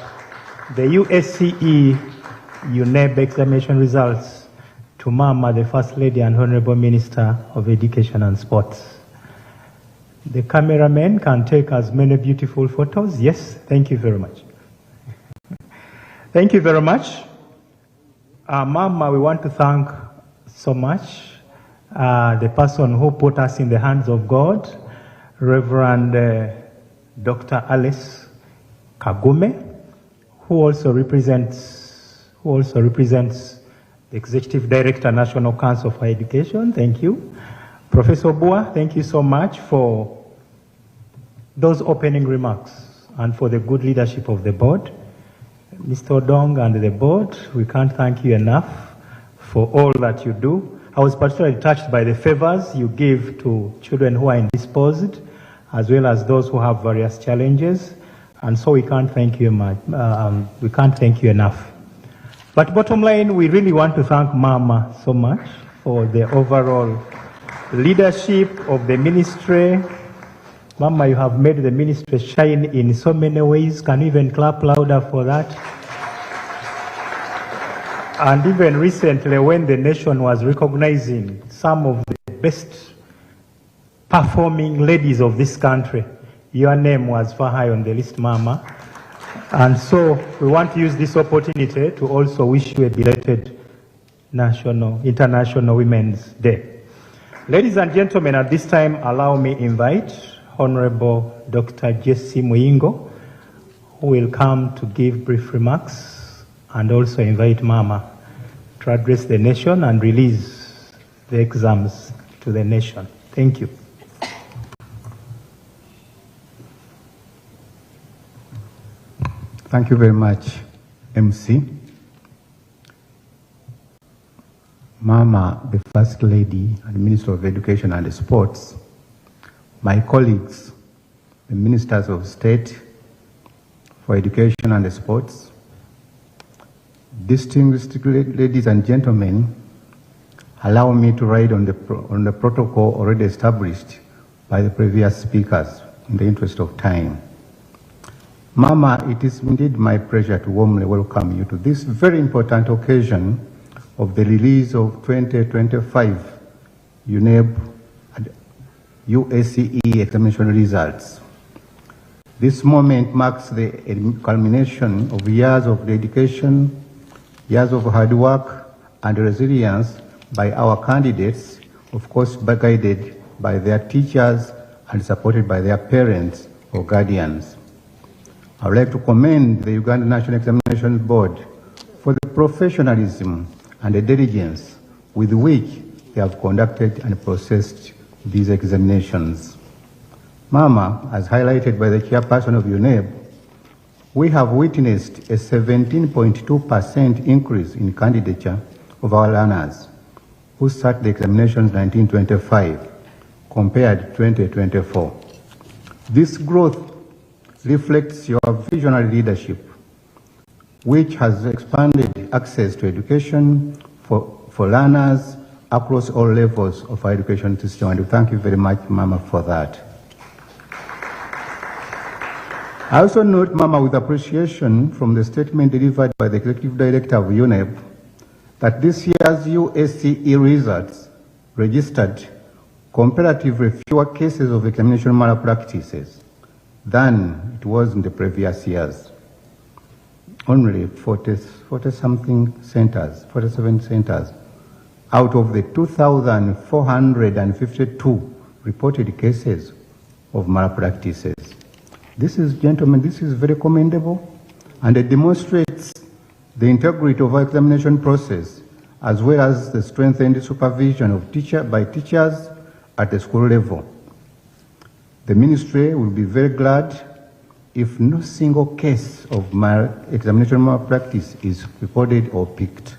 the USCE Uneb examination results to Mama, the First Lady and Honorable Minister of Education and Sports. The cameraman can take as many beautiful photos. Yes, thank you very much. Thank you very much. Mama, we want to thank so much the person who put us in the hands of God, Reverend Dr. Alice Kagume, who also represents the Executive Director, National Council for Education. Thank you. Professor Obua, thank you so much for those opening remarks and for the good leadership of the board. Mr. Odong and the board, we can't thank you enough for all that you do. I was particularly touched by the favors you give to children who are indisposed, as well as those who have various challenges, and so we can't thank you much. We can't thank you enough. But bottom line, we really want to thank Mama so much for the overall leadership of the ministry. Mama, you have made the ministry shine in so many ways. Can you even clap louder for that? And even recently, when the nation was recognizing some of the best performing ladies of this country, your name was far high on the list, Mama. And so we want to use this opportunity to also wish you a belated International Women's Day. Ladies and gentlemen, at this time, allow me invite Honorable Dr. Jesse Muyingo, who will come to give brief remarks, and also invite Mama to address the nation and release the exams to the nation. Thank you. Thank you very much, MC. Mama, the First Lady and Minister of Education and Sports, my colleagues, the Ministers of State for Education and Sports, distinguished ladies and gentlemen, allow me to ride on the protocol already established by the previous speakers in the interest of time. Mama, it is indeed my pleasure to warmly welcome you to this very important occasion of the release of 2025 Uneb USCE examination results. This moment marks the culmination of years of dedication, years of hard work and resilience by our candidates, of course guided by their teachers and supported by their parents or guardians. I would like to commend the Uganda National Examinations Board for the professionalism and the diligence with which they have conducted and processed these examinations. Mama, as highlighted by the chairperson of Uneb, we have witnessed a 17.2% increase in candidature of our learners who sat the examinations 1925 compared to 2024. This growth reflects your visionary leadership, which has expanded access to education for learners across all levels of our education system. And thank you very much, Mama, for that. I also note, Mama, with appreciation from the statement delivered by the Executive Director of Uneb that this year's UACE results registered comparatively fewer cases of examination malpractices than it was in the previous years. Only 47 centers out of the 2,452 reported cases of malpractices. This is, gentlemen, this is very commendable, and it demonstrates the integrity of our examination process, as well as the strengthened supervision of by teachers at the school level. The Ministry will be very glad if no single case of examination malpractice is recorded or picked.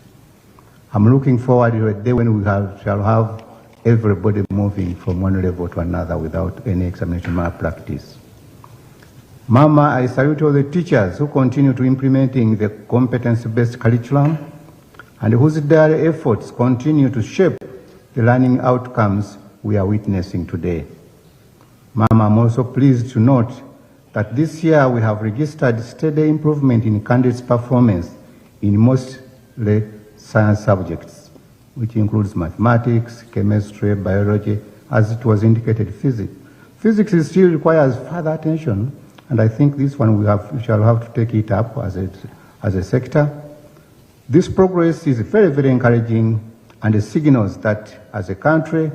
I'm looking forward to a day when we shall have everybody moving from one level to another without any examination malpractice. Mama, I salute all the teachers who continue to implementing the competency-based curriculum and whose daily efforts continue to shape the learning outcomes we are witnessing today. Mama, I'm also pleased to note that this year we have registered steady improvement in candidates' performance in most science subjects, which includes mathematics, chemistry, biology, as it was indicated, physics. Physics still requires further attention, and I think this one we shall have to take it up as a sector. This progress is very, very encouraging, and it signals that as a country,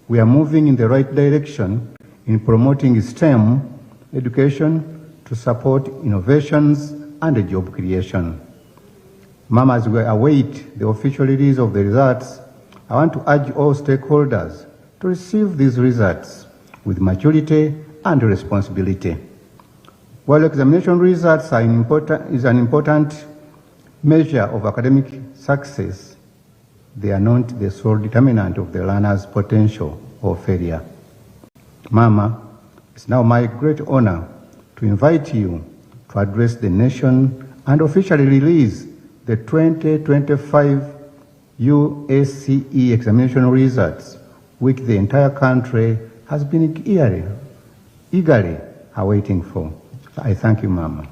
we are moving in the right direction in promoting STEM education to support innovations and job creation. Mama, as we await the official release of the results, I want to urge all stakeholders to receive these results with maturity and responsibility. While examination results is an important measure of academic success, they are not the sole determinant of the learner's potential or failure. Mama, it's now my great honor to invite you to address the nation and officially release the 2025 UACE examination results, which the entire country has been eagerly awaiting for. I thank you, Mama.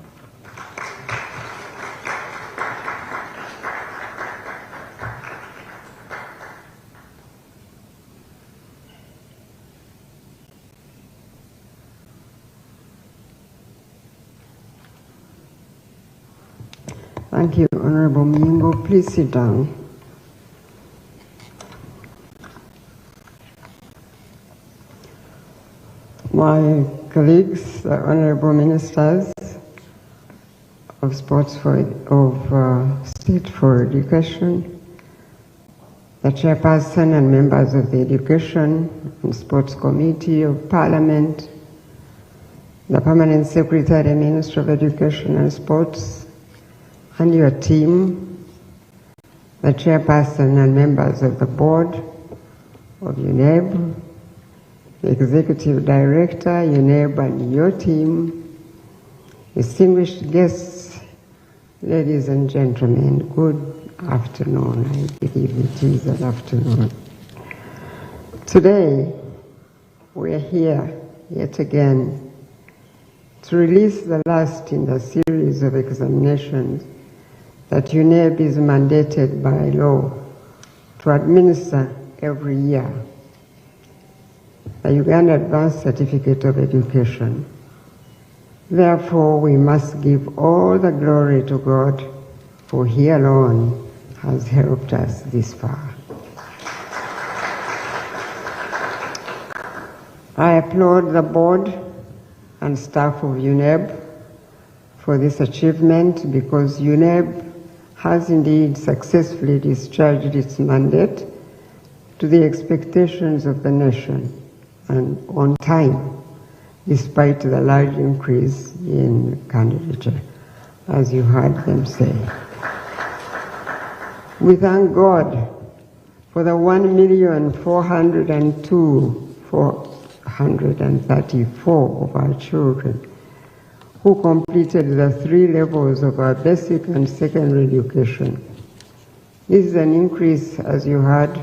Thank you, Honorable Muyingo. Please sit down. My colleagues, the Honorable Ministers of State for Education, the Chairperson and members of the Education and Sports Committee of Parliament, the Permanent Secretary, Minister of Education and Sports, and your team, the Chairperson and members of the Board of Uneb, the Executive Director, Uneb, and your team, distinguished guests, ladies and gentlemen, good afternoon. I believe it is an afternoon. Today, we are here yet again to release the last in the series of examinations that Uneb is mandated by law to administer every year. The Uganda Advanced Certificate of Education. Therefore, we must give all the glory to God, for He alone has helped us this far. I applaud the board and staff of Uneb for this achievement, because Uneb has indeed successfully discharged its mandate to the expectations of the nation and on time, despite the large increase in candidature, as you heard them say. We thank God for the 1,402,434 of our children who completed the 3 levels of our basic and secondary education. This is an increase, as you heard,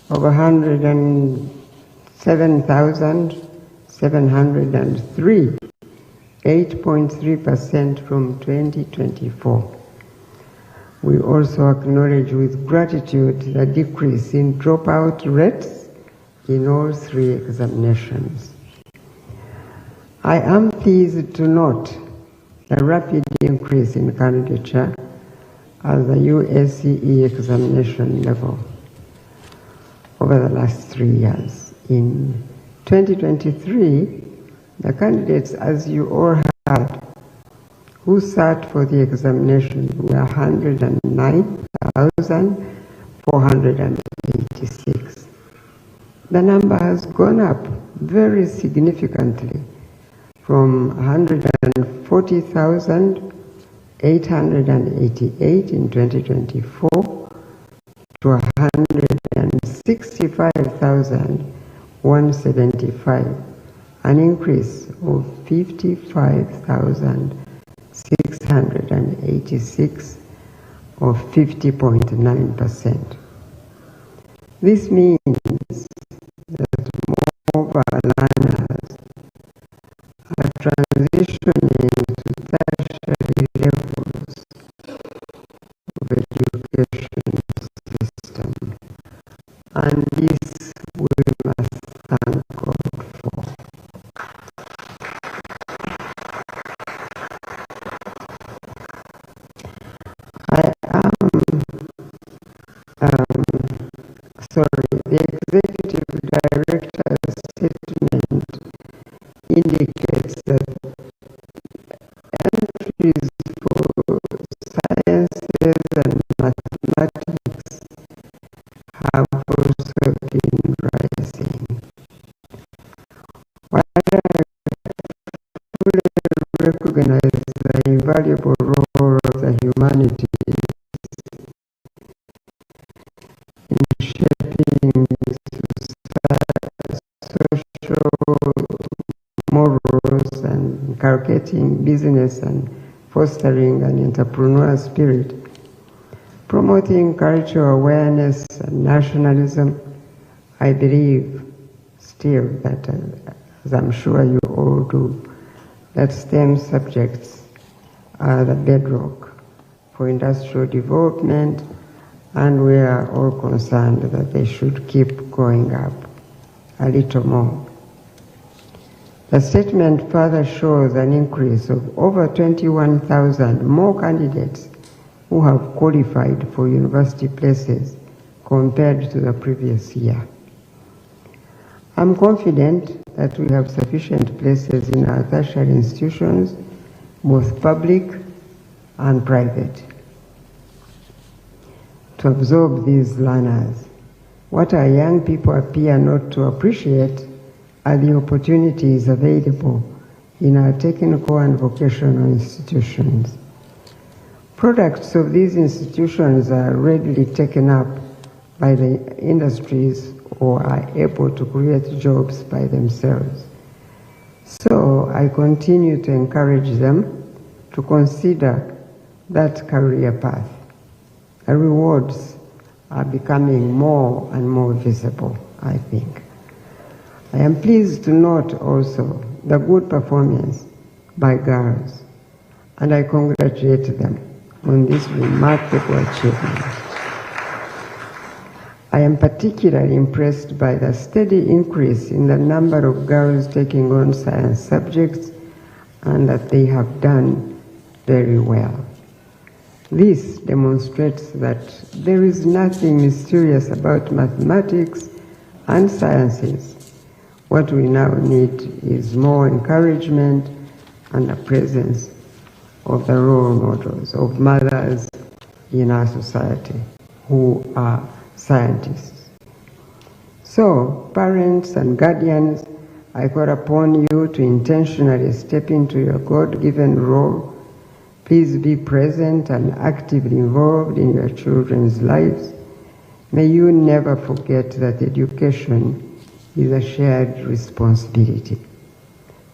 of 107,703, 8.3% from 2024. We also acknowledge with gratitude the decrease in dropout rates in all 3 examinations. I am pleased to note the rapid increase in candidature at the Uace examination level over the last 3 years. In 2023, the candidates, as you all heard, who sat for the examination were 109,486. The number has gone up very significantly from 140,888 in 2024 to 165,175, an increase of 55,686 or 50.9%. This means that more learners are transitioning to tertiary levels of education system, and this we must thank God for. The Executive Director's statement indicates that entries for sciences and mathematics have also been rising. While I fully recognize the invaluable role of the humanities in shaping social morals and inculcating business and fostering an entrepreneurial spirit, promoting cultural awareness and nationalism, I believe still that, as I'm sure you all do, that STEM subjects are the bedrock for industrial development, and we are all concerned that they should keep going up a little more. The statement further shows an increase of over 21,000 more candidates who have qualified for university places compared to the previous year. I'm confident that we have sufficient places in our tertiary institutions, both public and private, to absorb these learners. What our young people appear not to appreciate are the opportunities available in our technical and vocational institutions. Products of these institutions are readily taken up by the industries or are able to create jobs by themselves. So I continue to encourage them to consider that career path. The rewards are becoming more and more visible, I think. I am pleased to note also the good performance by girls, and I congratulate them on this remarkable achievement. I am particularly impressed by the steady increase in the number of girls taking on science subjects, and that they have done very well. This demonstrates that there is nothing mysterious about mathematics and sciences. What we now need is more encouragement and the presence of the role models, of mothers in our society who are scientists. So, parents and guardians, I call upon you to intentionally step into your God-given role. Please be present and actively involved in your children's lives. May you never forget that education is a shared responsibility,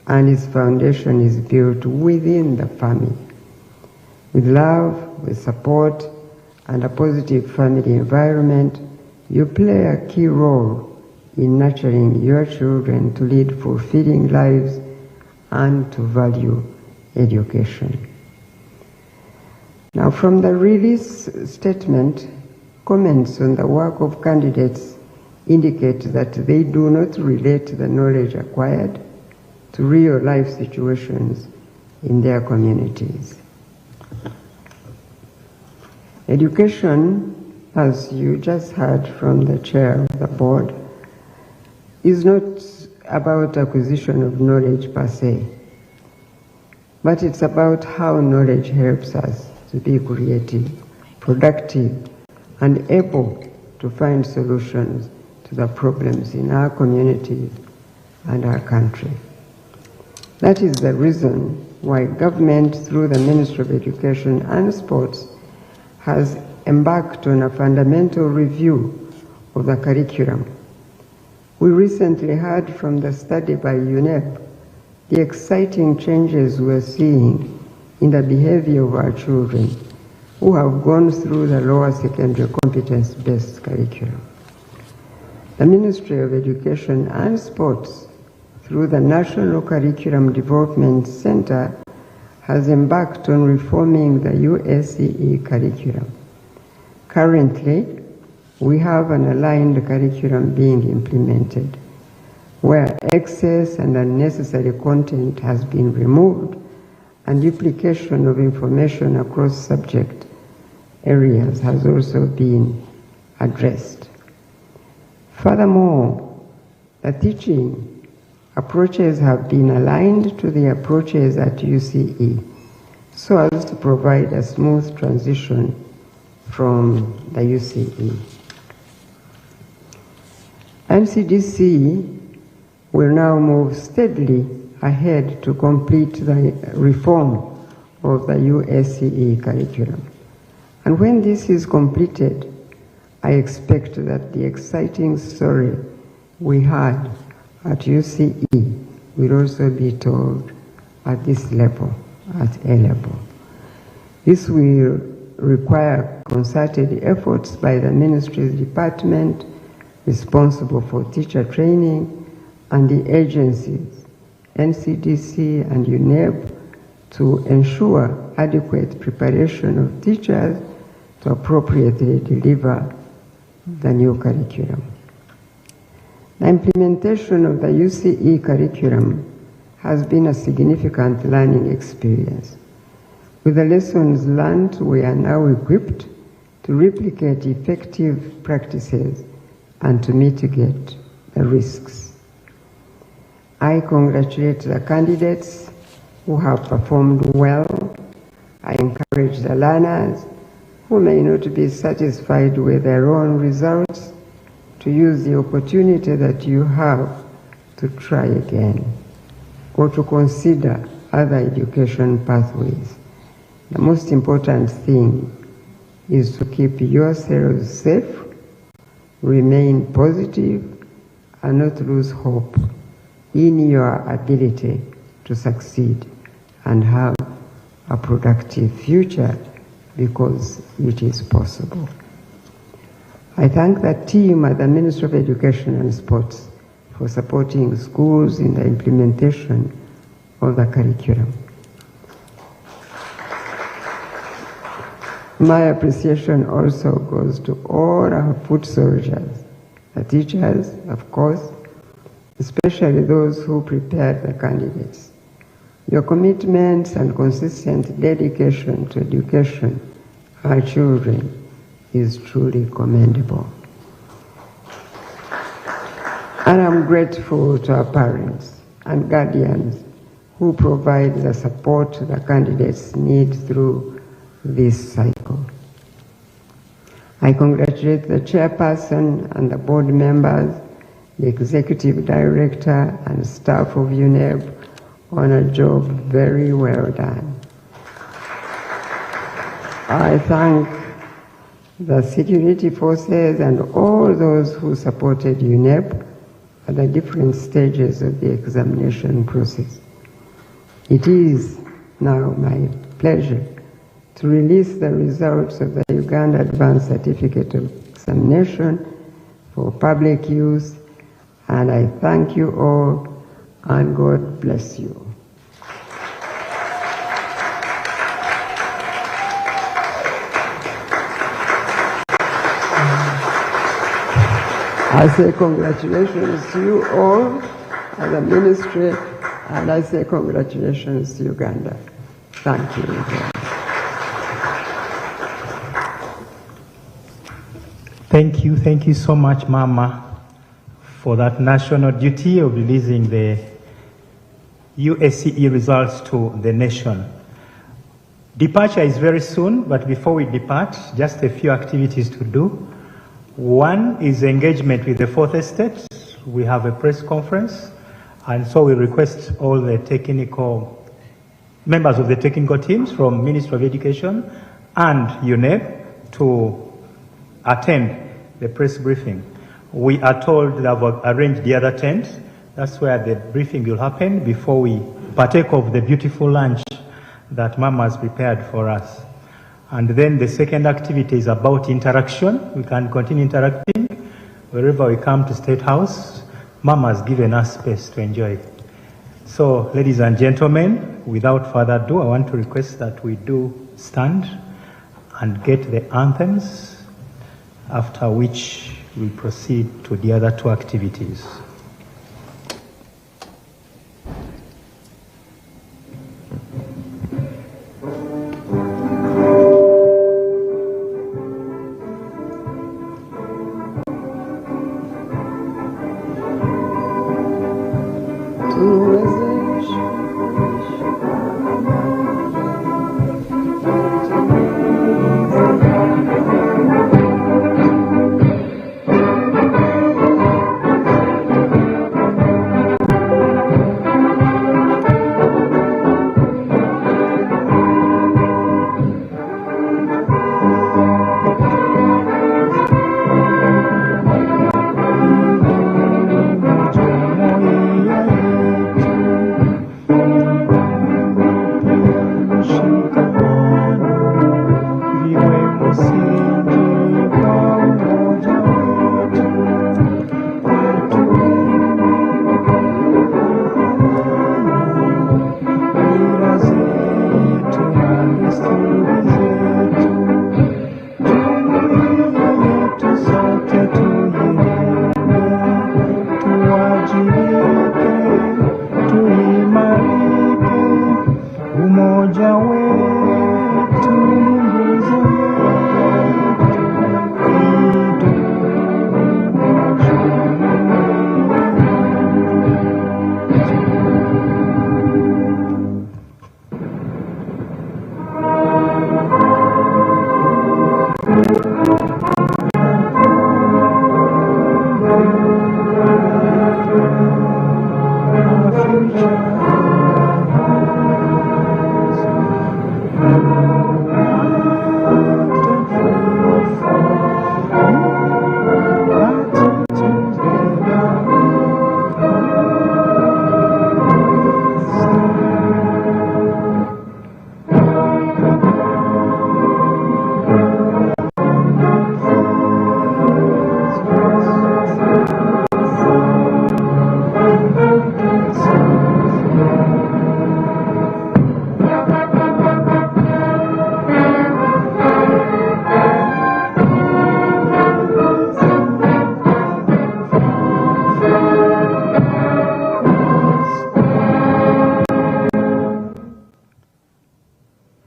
and its foundation is built within the family. With love, with support, and a positive family environment, you play a key role in nurturing your children to lead fulfilling lives and to value education. Now, from the release statement, comments on the work of candidates indicate that they do not relate the knowledge acquired to real-life situations in their communities. Education, as you just heard from the chair of the board, is not about acquisition of knowledge per se, but it's about how knowledge helps us to be creative, productive, and able to find solutions to the problems in our communities and our country. That is the reason why government, through the Ministry of Education and Sports, has embarked on a fundamental review of the curriculum. We recently heard from the study by Uneb the exciting changes we're seeing in the behavior of our children who have gone through the lower secondary competence-based curriculum. The Ministry of Education and Sports, through the National Curriculum Development Center, has embarked on reforming the Uace curriculum. Currently, we have an aligned curriculum being implemented, where excess and unnecessary content has been removed and duplication of information across subject areas has also been addressed. Furthermore, the teaching approaches have been aligned to the approaches at UCE so as to provide a smooth transition from the UCE. NCDC will now move steadily ahead to complete the reform of the UACE curriculum. And when this is completed, I expect that the exciting story we had at UCE will also be told at this level, at A level. This will require concerted efforts by the ministry's department responsible for teacher training and the agencies, NCDC and Uneb, to ensure adequate preparation of teachers to appropriately deliver the new curriculum. The implementation of the UCE curriculum has been a significant learning experience. With the lessons learned, we are now equipped to replicate effective practices and to mitigate the risks. I congratulate the candidates who have performed well. I encourage the learners who may not be satisfied with their own results to use the opportunity that you have to try again or to consider other education pathways. The most important thing is to keep yourselves safe, remain positive, and not lose hope in your ability to succeed and have a productive future, because it is possible. I thank the team at the Ministry of Education and Sports for supporting schools in the implementation of the curriculum. My appreciation also goes to all our foot soldiers, the teachers, of course, especially those who prepared the candidates. Your commitments and consistent dedication to education, our children, is truly commendable. And I'm grateful to our parents and guardians who provide the support the candidates need through this cycle. I congratulate the chairperson and the board members the Executive Director and staff of Uneb on a job very well done. I thank the security forces and all those who supported Uneb at the different stages of the examination process. It is now my pleasure to release the results of the Uganda Advanced Certificate of Examination for public use, and I thank you all, and God bless you. I say congratulations to you all as a ministry, and I say congratulations to Uganda. Thank you. Thank you so much, Mama, for that national duty of releasing the UACE results to the nation. Departure is very soon, but before we depart, just a few activities to do. One is engagement with the Fourth Estate. We have a press conference, and so we request all the members of the technical teams from Ministry of Education and Uneb to attend the press briefing. We are told that we've arranged the other tent. That's where the briefing will happen before we partake of the beautiful lunch that Mama has prepared for us. And then the second activity is about interaction. We can continue interacting wherever we come to State House. Mama has given us space to enjoy. So, ladies and gentlemen, without further ado, I want to request that we do stand and get the anthems, after which we proceed to the other two activities.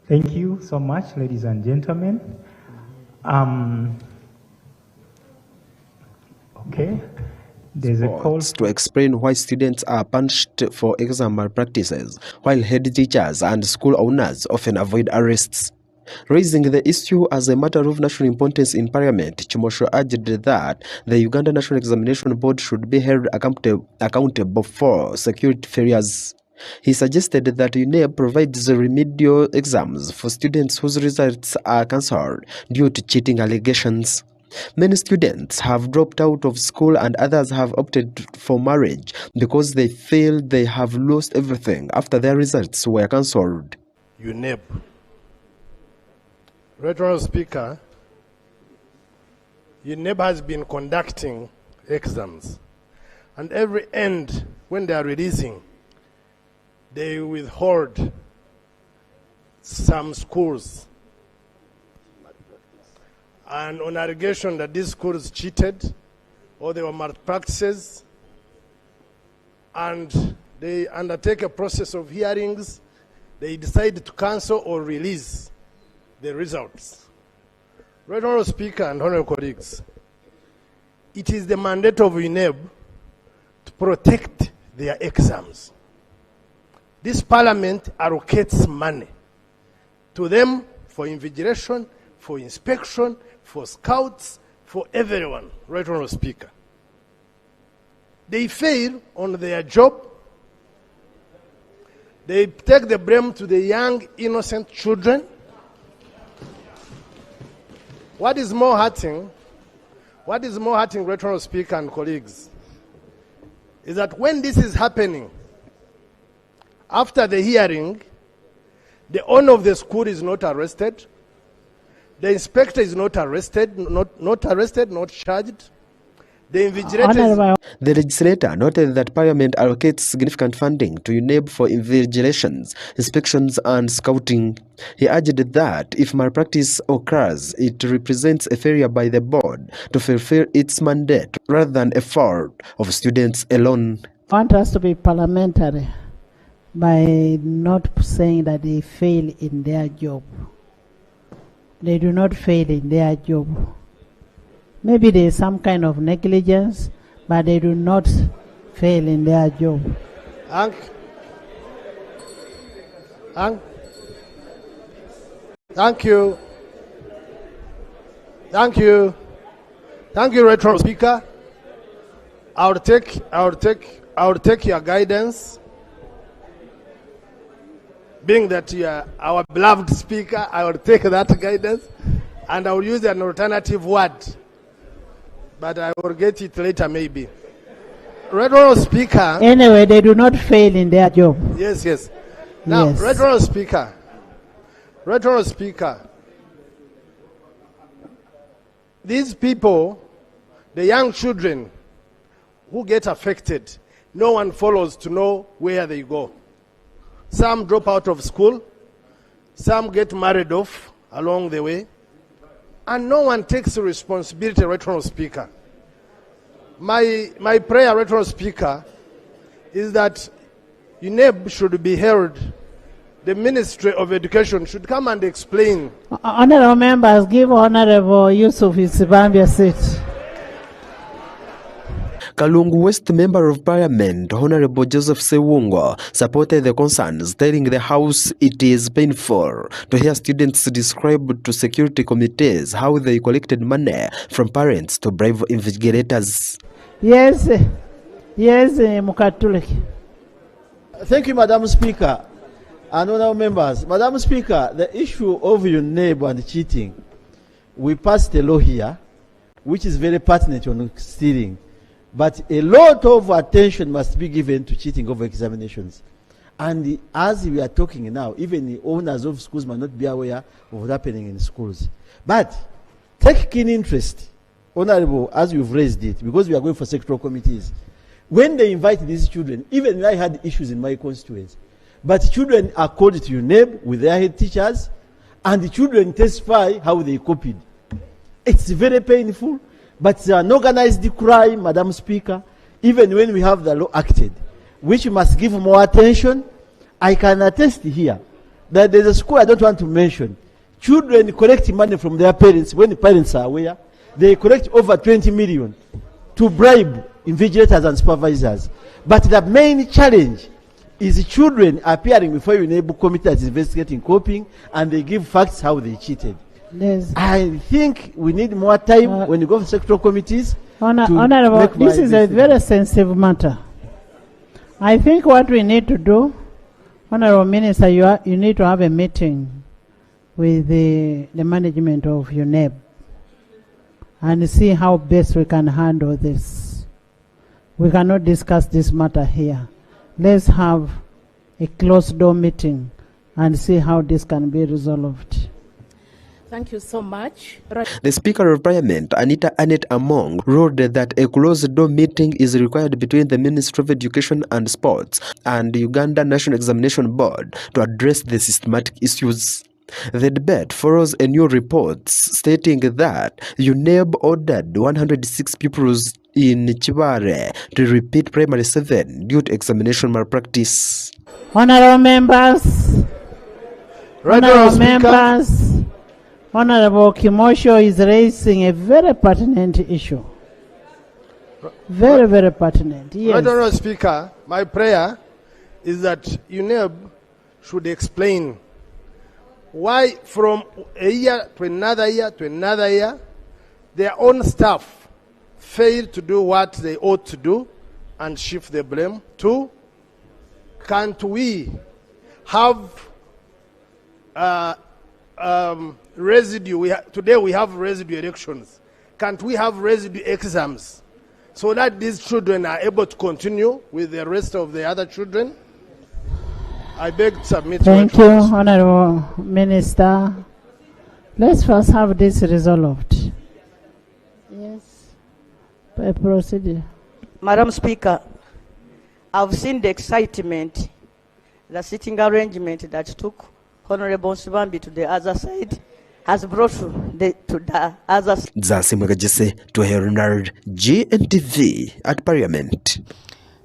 Thank you so much, ladies and gentlemen. Okay, there's a call to explain why students are punished for exam malpractices, while head teachers and school owners often avoid arrests. Raising the issue as a matter of national importance in Parliament, Chimosho urged that the Uganda National Examination Board should be held accountable for security failures. He suggested that Uneb provides remedial exams for students whose results are cancelled due to cheating allegations. Many students have dropped out of school and others have opted for marriage because they feel they have lost everything after their results were cancelled. Uneb. Right Honourable Speaker, Uneb has been conducting exams, and every end when they are releasing, they withhold some schools, and on allegation that these schools cheated or they were malpractices, and they undertake a process of hearings. They decide to cancel or release the results. Right Honourable Speaker and Honourable colleagues, it is the mandate of Uneb to protect their exams. This Parliament allocates money to them for invigilation, for inspection, for scouts, for everyone, Right Honourable Speaker. They fail on their job. They take the blame to the young, innocent children. What is more hurting, Right Honourable Speaker and colleagues, is that when this is happening, after the hearing, the owner of the school is not arrested, the inspector is not arrested, not charged. The legislator noted that Parliament allocates significant funding to Uneb for invigilations, inspections and scouting. He urged that if malpractice occurs, it represents a failure by the board to fulfill its mandate rather than a fault of students alone. I want us to be parliamentary by not saying that they fail in their job. They do not fail in their job. Maybe there is some kind of negligence, but they do not fail in their job. Thank you, Right Honourable Speaker. I will take your guidance. Being that you are our beloved Speaker, I will take that guidance, and I will use an alternative word. But I will get it later, maybe. Right Honourable Speaker. Anyway, they do not fail in their job. Yes. Now, yes. Right Honourable Speaker. These people, the young children who get affected, no one follows to know where they go. Some drop out of school, some get married off along the way, and no one takes responsibility, Right Honourable Speaker. My prayer, Right Honourable Speaker, is that Uneb should be held. The Ministry of Education should come and explain. Honourable members, give Honourable Yusuf Isibambia a seat. Kalungu West Member of Parliament, Honorable Joseph Sewungo, supported the concerns, telling the House it is painful to hear students describe to security committees how they collected money from parents to bribe investigators. Yes, Mukatuleki. Thank you, Madam Speaker and honourable members. Madam Speaker, the issue of Uneb and cheating, we passed a law here which is very pertinent on stealing. But a lot of attention must be given to cheating of examinations. And as we are talking now, even the owners of schools might not be aware of what's happening in schools. But take keen interest, Honorable, as you've raised it, because we are going for sectoral committees. When they invite these children, even I had issues in my constituency, but children are called to Uneb with their head teachers, and the children testify how they copied. It's very painful. But it's an organized crime, Madam Speaker, even when we have the law acted, which must give more attention. I can attest here that there's a school I don't want to mention. Children collect money from their parents when the parents are aware. They collect over 20 million to bribe invigilators and supervisors. But the main challenge is children appearing before Uneb committee that is investigating coping, and they give facts how they cheated. Yes. I think we need more time when you go to sectoral committees. Honorable, this is a very sensitive matter. I think what we need to do, Honorable Minister, you need to have a meeting with the management of Uneb and see how best we can handle this. We cannot discuss this matter here. Let's have a closed-door meeting and see how this can be resolved. Thank you so much. The Speaker of Parliament, Anita Annette Among, wrote that a closed-door meeting is required between the Ministry of Education and Sports and the Uganda National Examination Board to address the systematic issues. The debate follows a new report stating that Uneb ordered 106 pupils in Chibare to repeat primary 7 due to examination malpractice. Honorable members, Honorable Kimosho is raising a very pertinent issue. Very, very pertinent. Yes. Honorable Speaker, my prayer is that Uneb should explain why from a year to another year to another year, their own staff fail to do what they ought to do and shift the blame to. Can't we have residue? Today we have residue elections. Can't we have residue exams so that these children are able to continue with the rest of the other children? I beg to submit. Thank you, Honorable Minister. Let's first have this resolved. Yes. Procedure. Madam Speaker, I've seen the excitement, the sitting arrangement that took Honorable Nsibambi to the other side has brought to the other side. Zasimwega Jesse to Herald GNTV at Parliament.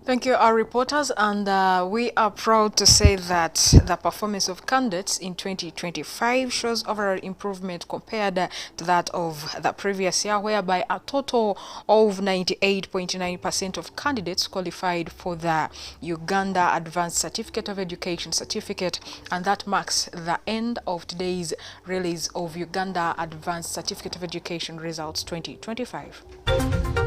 Thank you, our reporters, and we are proud to say that the performance of candidates in 2025 shows overall improvement compared to that of the previous year, whereby a total of 98.9% of candidates qualified for the Uganda Advanced Certificate of Education certificate, and that marks the end of today's release of Uganda Advanced Certificate of Education results 2025.